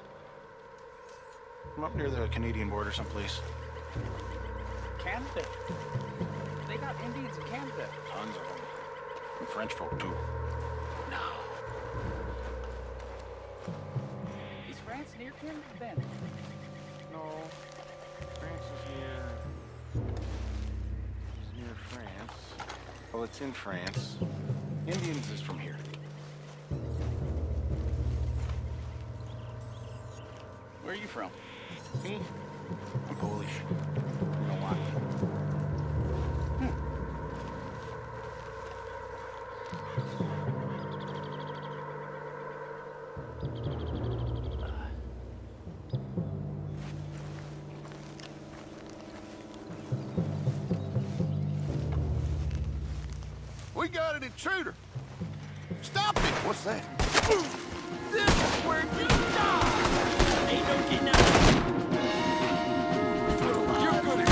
I'm up near the Canadian border someplace. Canada? They got Indians in Canada. Tons of them. And French folk, too. No. Is France near Canada, then? No. France is near France. Well, it's in France. Indians is from here. Where are you from? Me? I'm Polish. You know why? We got an intruder. Stop it! What's that? This is where you die! Ain't no getting out. You're good at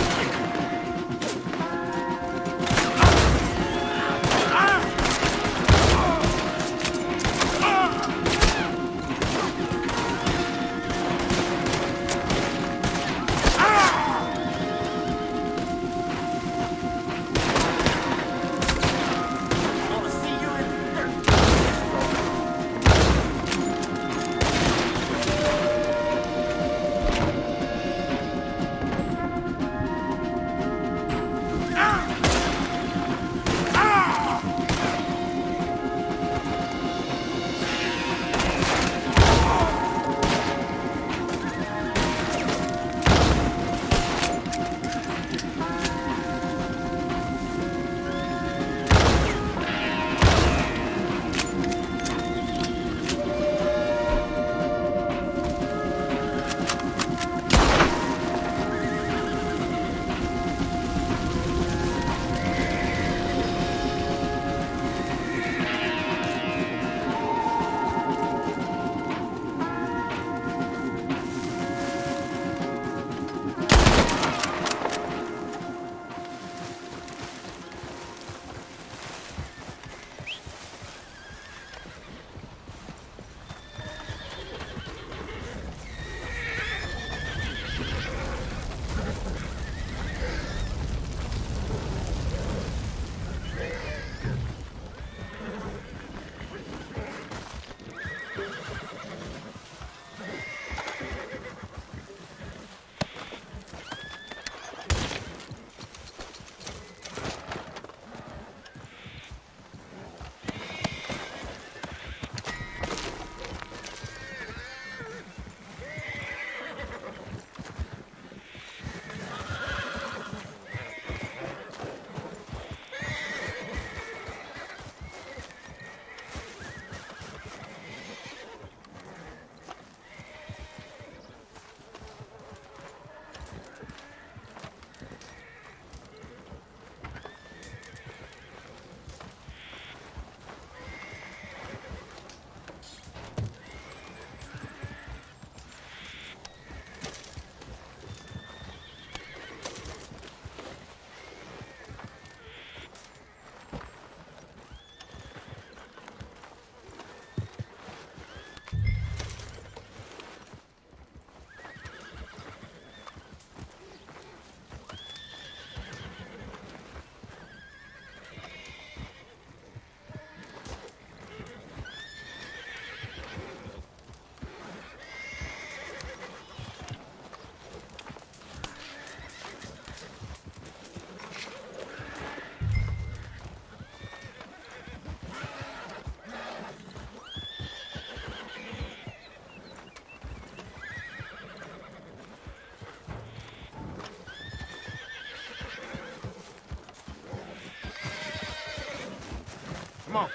Come on.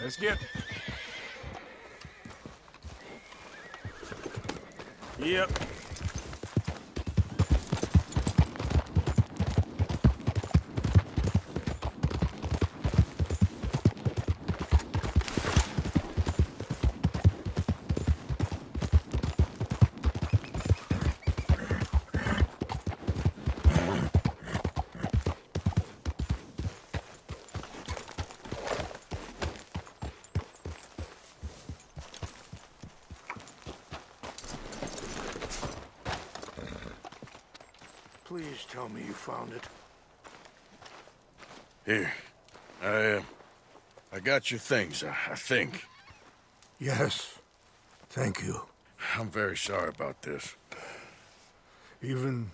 Let's get... Yep. Please tell me you found it. Here. I got your things, I think. Yes. Thank you. I'm very sorry about this. Even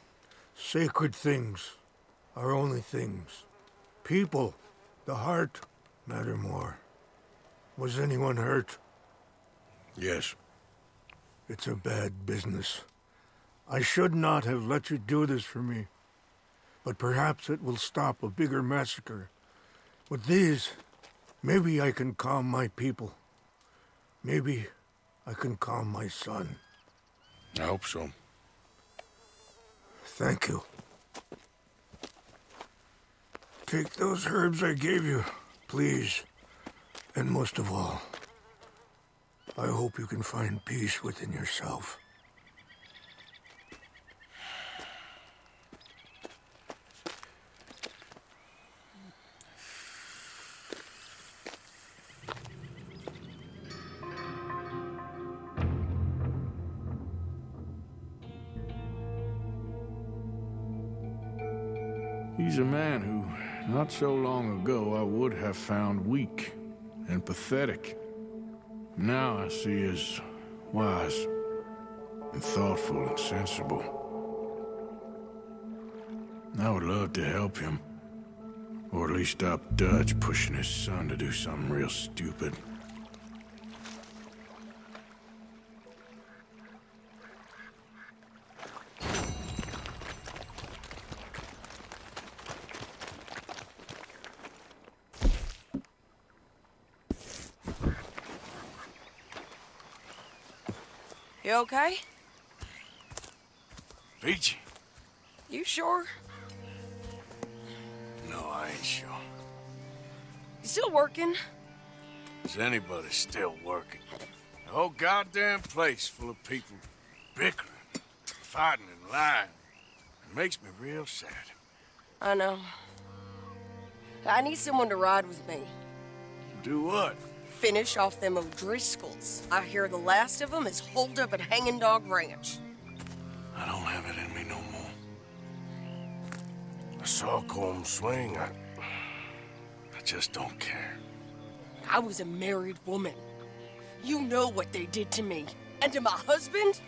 sacred things are only things. People, the heart, matter more. Was anyone hurt? Yes. It's a bad business. I should not have let you do this for me. But perhaps it will stop a bigger massacre. With these, maybe I can calm my people. Maybe I can calm my son. I hope so. Thank you. Take those herbs I gave you, please. And most of all, I hope you can find peace within yourself. He's a man who, not so long ago, I would have found weak and pathetic. Now I see as wise and thoughtful and sensible. I would love to help him, or at least stop Dutch pushing his son to do something real stupid. You okay? Peachy? You sure? No, I ain't sure. You still working? Is anybody still working? The whole goddamn place full of people bickering, fighting and lying. It makes me real sad. I know. I need someone to ride with me. Do what? Finish off them O'Driscolls. I hear the last of them is holed up at Hanging Dog Ranch. I don't have it in me no more. I saw Colm swing. I just don't care. I was a married woman. You know what they did to me. And to my husband?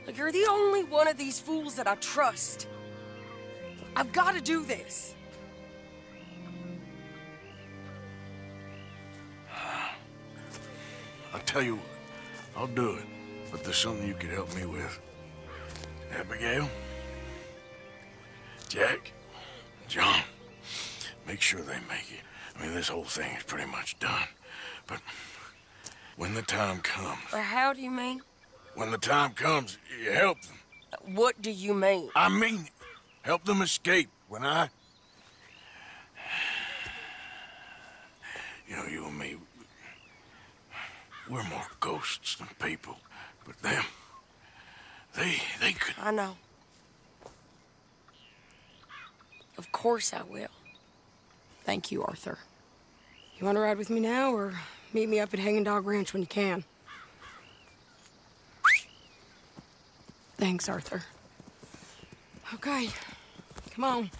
Like, you're the only one of these fools that I trust. I've got to do this. I'll tell you what, I'll do it, but there's something you could help me with. Abigail, Jack, John, make sure they make it. I mean, this whole thing is pretty much done, but when the time comes... How do you mean? When the time comes, you help them. What do you mean? I mean it. Help them escape when I... You know, you and me... We're more ghosts than people, but them, they could... I know. Of course I will. Thank you, Arthur. You want to ride with me now, or meet me up at Hanging Dog Ranch when you can? Thanks, Arthur. Okay, come on.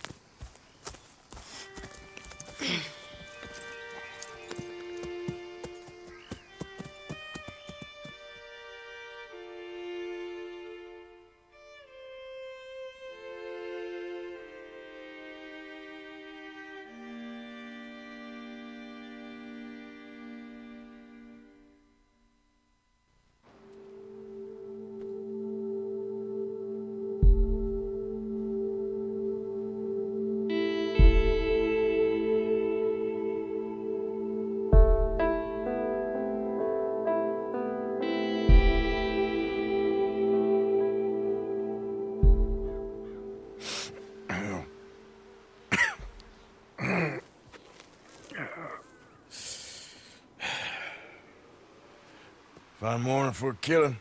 Fine morning for a killing.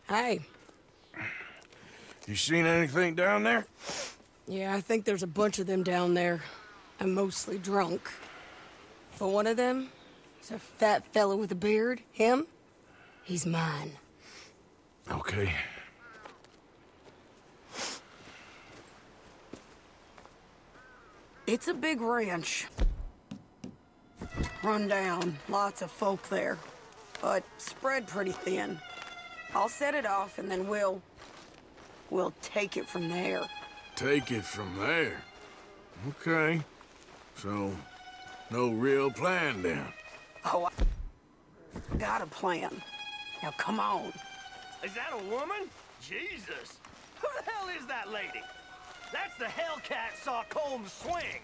Hey. You seen anything down there? Yeah, I think there's a bunch of them down there. I'm mostly drunk. But one of them is a fat fella with a beard. Him? He's mine. Okay. It's a big ranch. Run down, lots of folk there, but spread pretty thin. I'll set it off and then we'll take it from there. Take it from there? Okay. So, no real plan then? Oh, I got a plan. Now come on. Is that a woman? Jesus! Who the hell is that lady? That's the Hellcat saw Combs swing!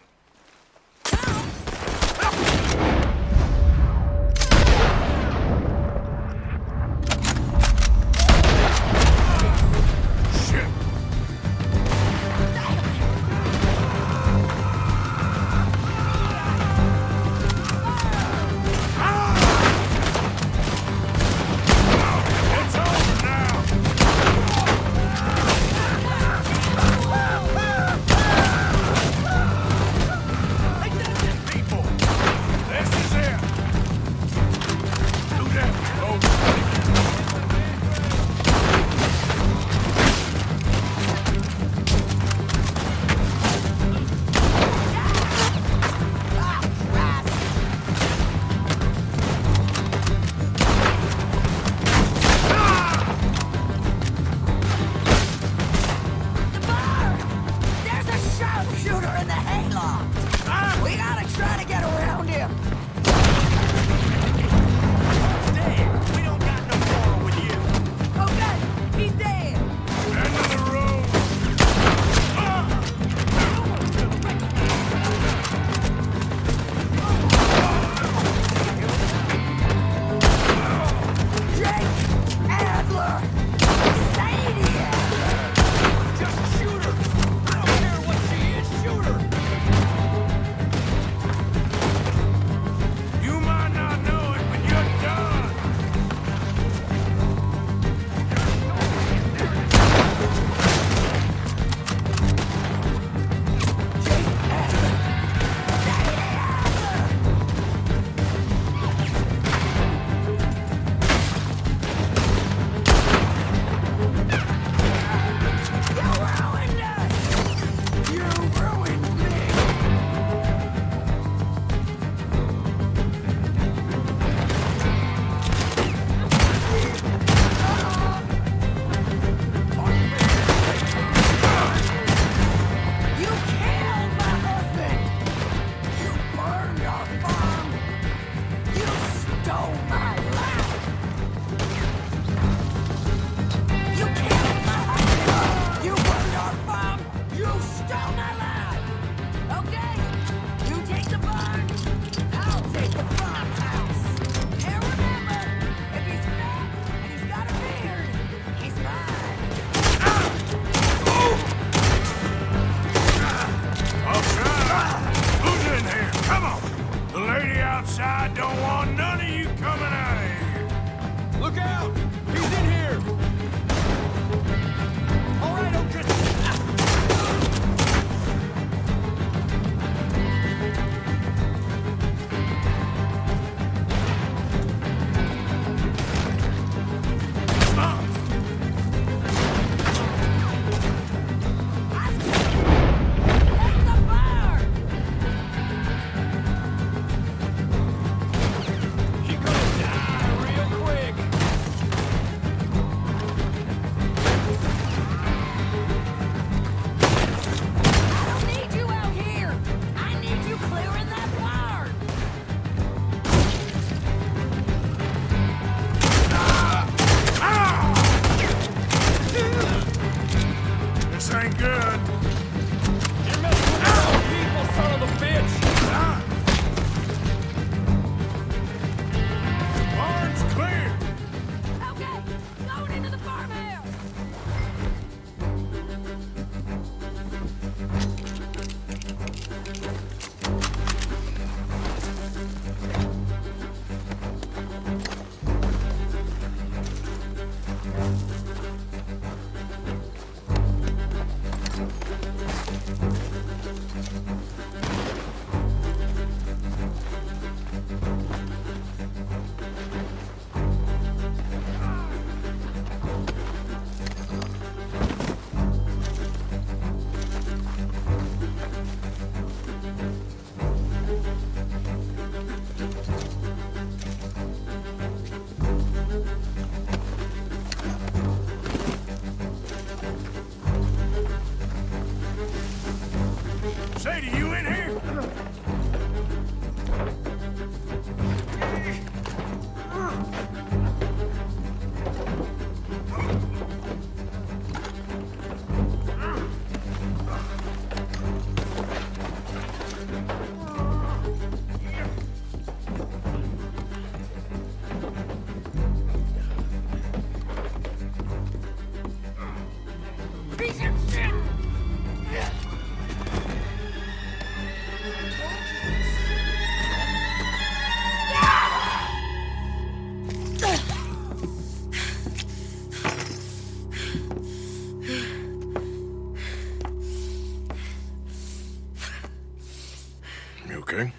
okay?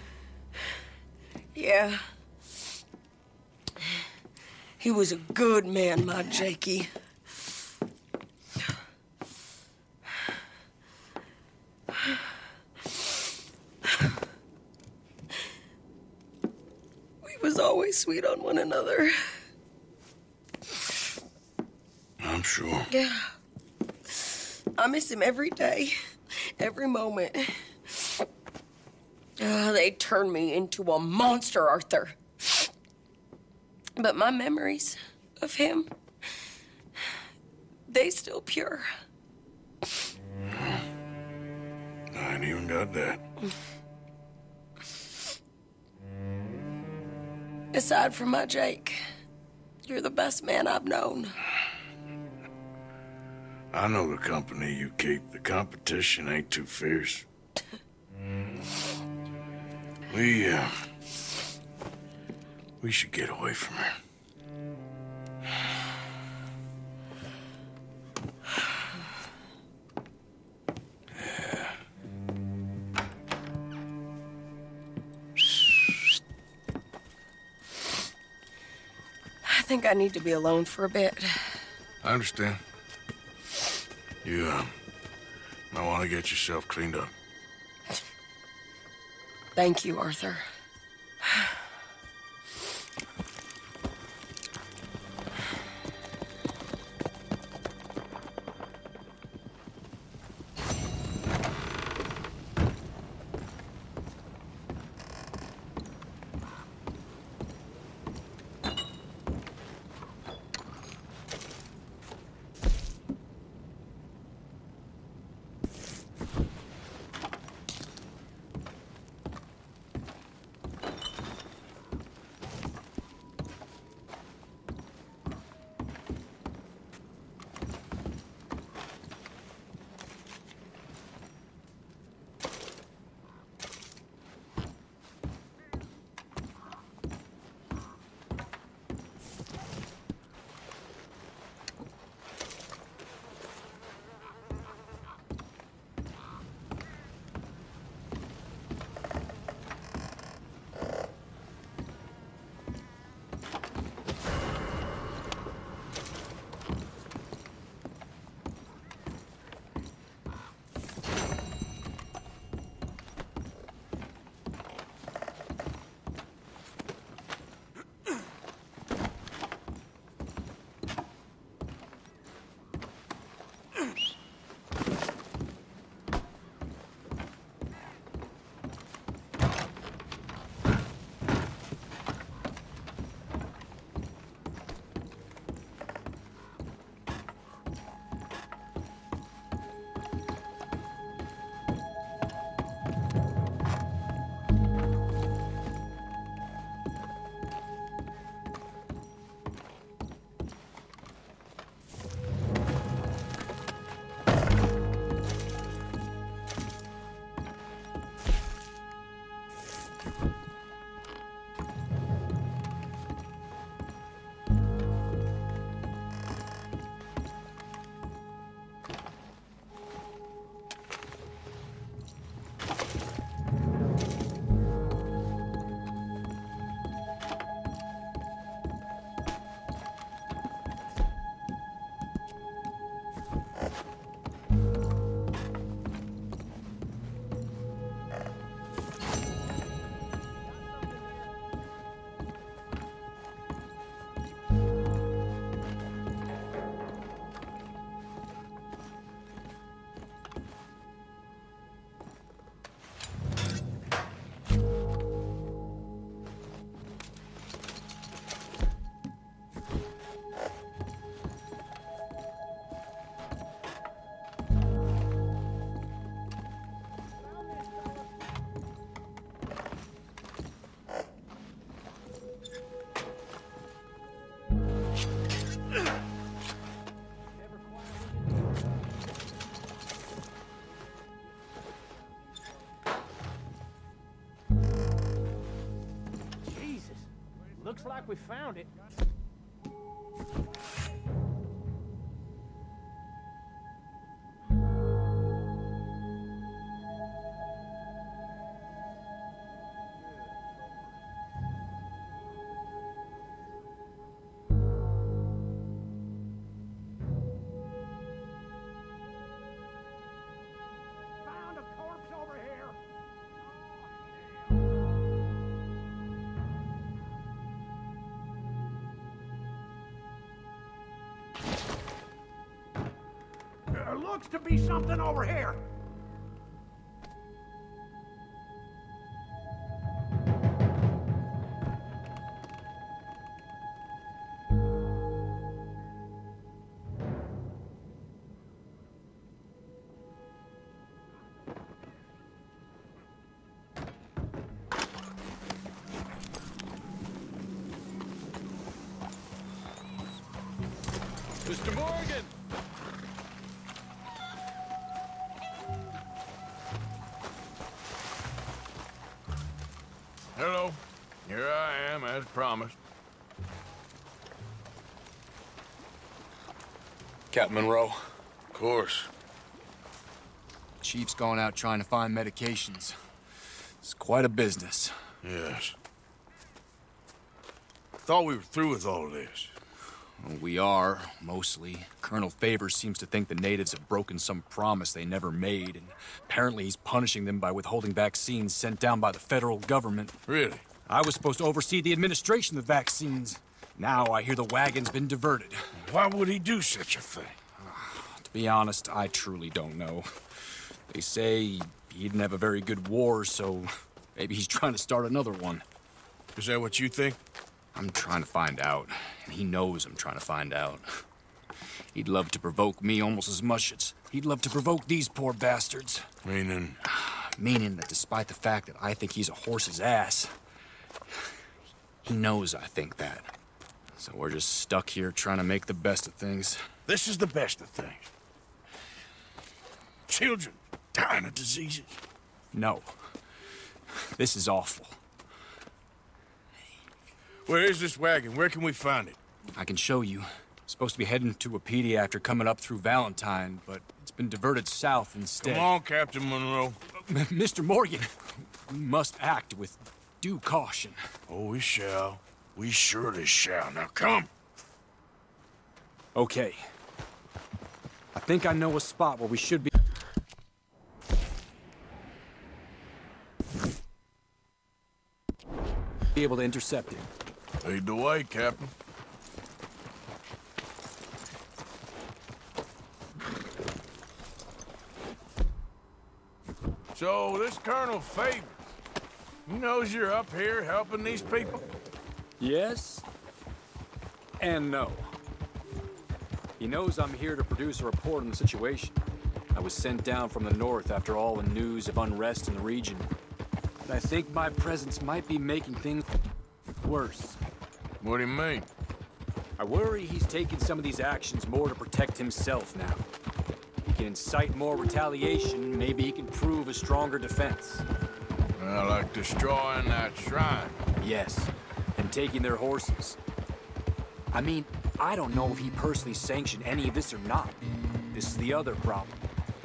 Yeah. He was a good man, my Jakey. We was always sweet on one another. I'm sure. Yeah. I miss him every day, every moment. They turned me into a monster, Arthur. But my memories of him, they still pure. I ain't even got that. Aside from my Jake, you're the best man I've known. I know the company you keep. The competition ain't too fierce. We should get away from her. I think I need to be alone for a bit. I understand. You, might want to get yourself cleaned up. Thank you, Arthur. Looks like we found it. looks to be something over here. Mr. Morgan! Hello. Here I am, as promised. Captain Monroe. Of course. Chief's gone out trying to find medications. It's quite a business. Yes. Thought we were through with all this. Well, we are, mostly. Colonel Favors seems to think the natives have broken some promise they never made, and apparently he's punishing them by withholding vaccines sent down by the federal government. Really? I was supposed to oversee the administration of the vaccines. Now I hear the wagon's been diverted. Why would he do such a thing? To be honest, I truly don't know. They say he didn't have a very good war, so maybe he's trying to start another one. Is that what you think? I'm trying to find out, and he knows I'm trying to find out. He'd love to provoke me almost as much as he'd love to provoke these poor bastards. Meaning? Meaning that despite the fact that I think he's a horse's ass, he knows I think that. So we're just stuck here trying to make the best of things. This is the best of things. Children dying of diseases. No. This is awful. Where is this wagon? Where can we find it? I can show you. Supposed to be heading to Wapiti after coming up through Valentine, but it's been diverted south instead. Come on, Captain Monroe. Mr. Morgan, we must act with due caution. Oh, we shall. We surely shall. Now come. Okay. I think I know a spot where we should be able to intercept it. Lead the way, Captain. So, this Colonel Favors, he knows you're up here helping these people? Yes, and no. He knows I'm here to produce a report on the situation. I was sent down from the north after all the news of unrest in the region. But I think my presence might be making things worse. What do you mean? I worry he's taking some of these actions more to protect himself now. He can incite more retaliation, maybe he can prove a stronger defense. Like destroying that shrine. Yes, and taking their horses. I mean, I don't know if he personally sanctioned any of this or not. This is the other problem.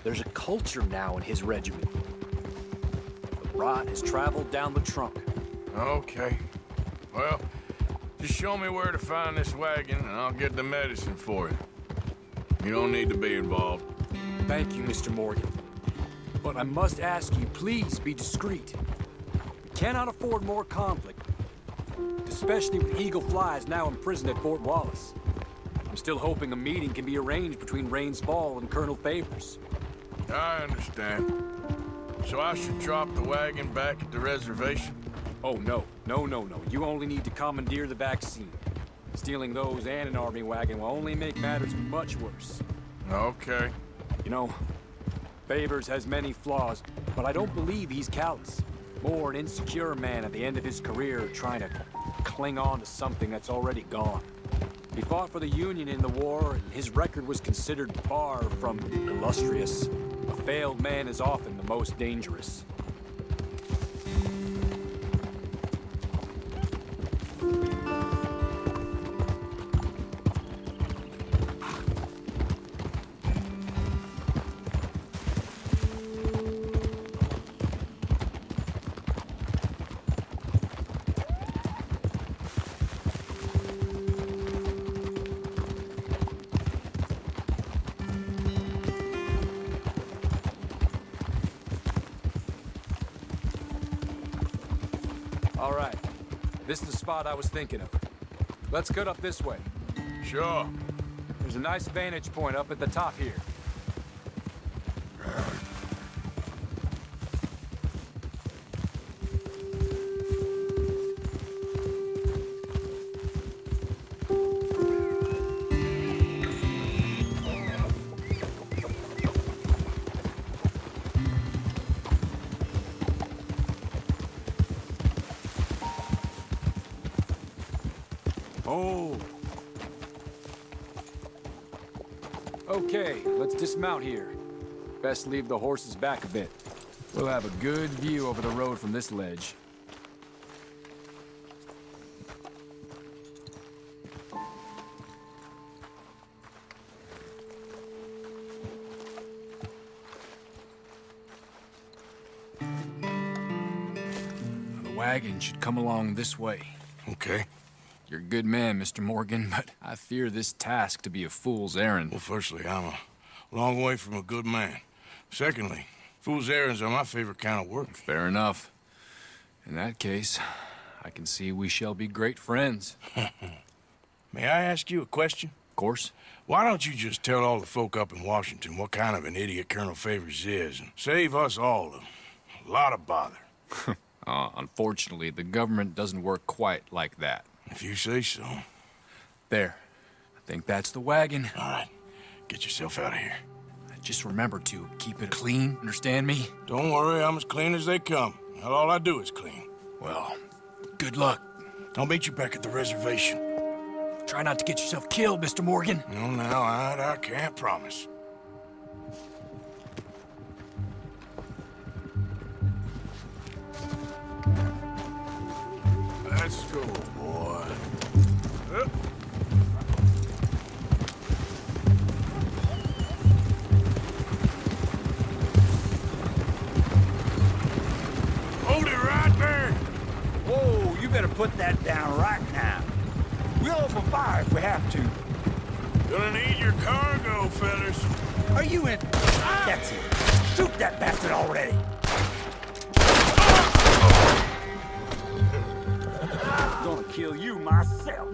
There's a culture now in his regiment. The rot has traveled down the trunk. Okay. Well, just show me where to find this wagon, and I'll get the medicine for you. You don't need to be involved. Thank you, Mr. Morgan. But I must ask you, please be discreet. We cannot afford more conflict, especially with Eagle Flies now imprisoned at Fort Wallace. I'm still hoping a meeting can be arranged between Rains Fall and Colonel Favors. I understand. So I should drop the wagon back at the reservation? Oh, no. No. You only need to commandeer the vaccine. Stealing those and an army wagon will only make matters much worse. Okay. You know, Favors has many flaws, but I don't believe he's callous. More an insecure man at the end of his career trying to cling on to something that's already gone. He fought for the Union in the war, and his record was considered far from illustrious. A failed man is often the most dangerous. All right. This is the spot I was thinking of. Let's cut up this way. Sure. There's a nice vantage point up at the top here. Oh. Okay, let's dismount here. Best leave the horses back a bit. We'll have a good view over the road from this ledge. The wagon should come along this way. Okay. You're a good man, Mr. Morgan, but I fear this task to be a fool's errand. Well, firstly, I'm a long way from a good man. Secondly, fool's errands are my favorite kind of work. Fair enough. In that case, I can see we shall be great friends. May I ask you a question? Of course. Why don't you just tell all the folk up in Washington what kind of an idiot Colonel Favors is, and save us all a lot of bother? Unfortunately, the government doesn't work quite like that. If you say so. There. I think that's the wagon. All right. Get yourself out of here. Just remember to keep it clean, understand me? Don't worry, I'm as clean as they come. Not all I do is clean. Well, good luck. I'll meet you back at the reservation. Try not to get yourself killed, Mr. Morgan. No, now, I can't promise. Let's go, boy. Hold it right there. Whoa, you better put that down right now. We'll open fire if we have to. Gonna need your cargo, fellas. Are you in? That's it. Shoot that bastard already. I'm gonna kill you myself.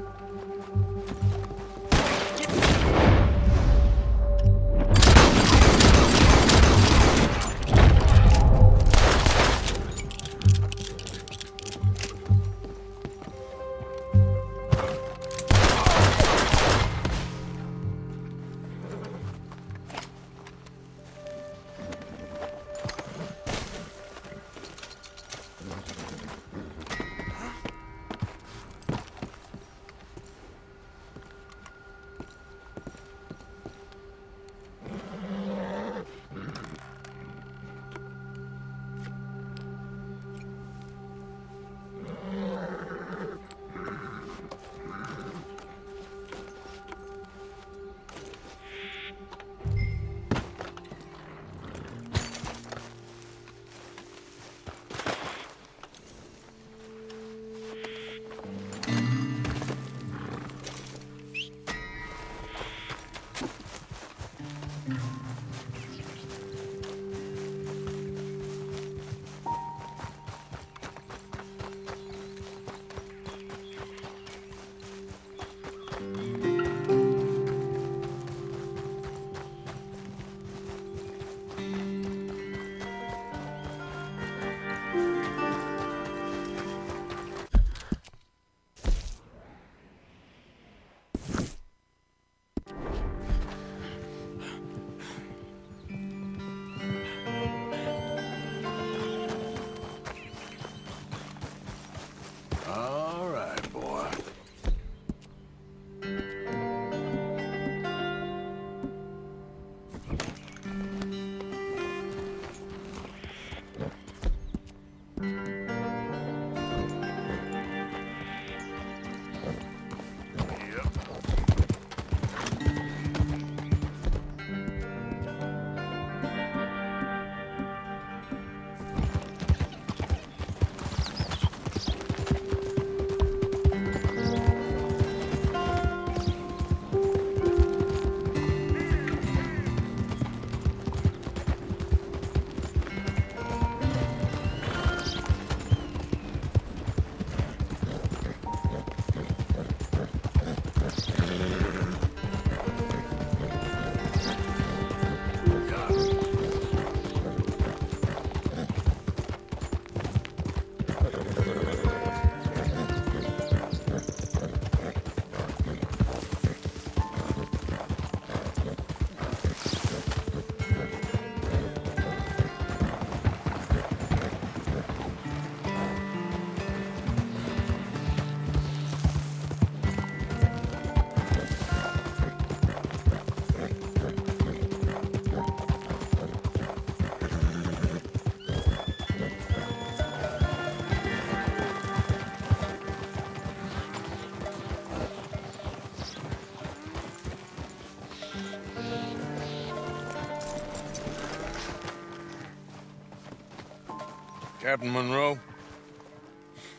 Captain Monroe,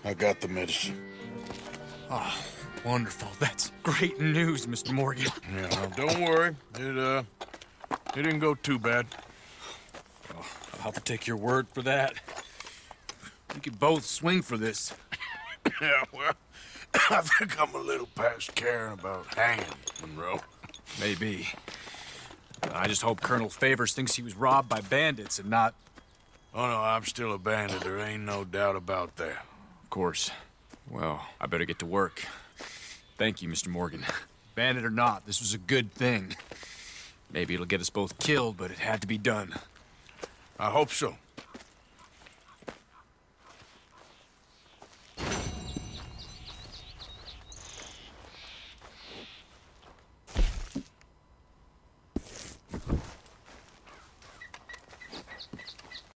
I got the medicine. Oh, wonderful. That's great news, Mr. Morgan. Yeah, well, don't worry. It didn't go too bad. Oh, I'll have to take your word for that. We could both swing for this. Yeah, well, I think I'm a little past caring about hanging, Monroe. Maybe. I just hope Colonel Favors thinks he was robbed by bandits and not... Oh, no, I'm still a bandit. There ain't no doubt about that. Of course. Well, I better get to work. Thank you, Mr. Morgan. Bandit or not, this was a good thing. Maybe it'll get us both killed, but it had to be done. I hope so.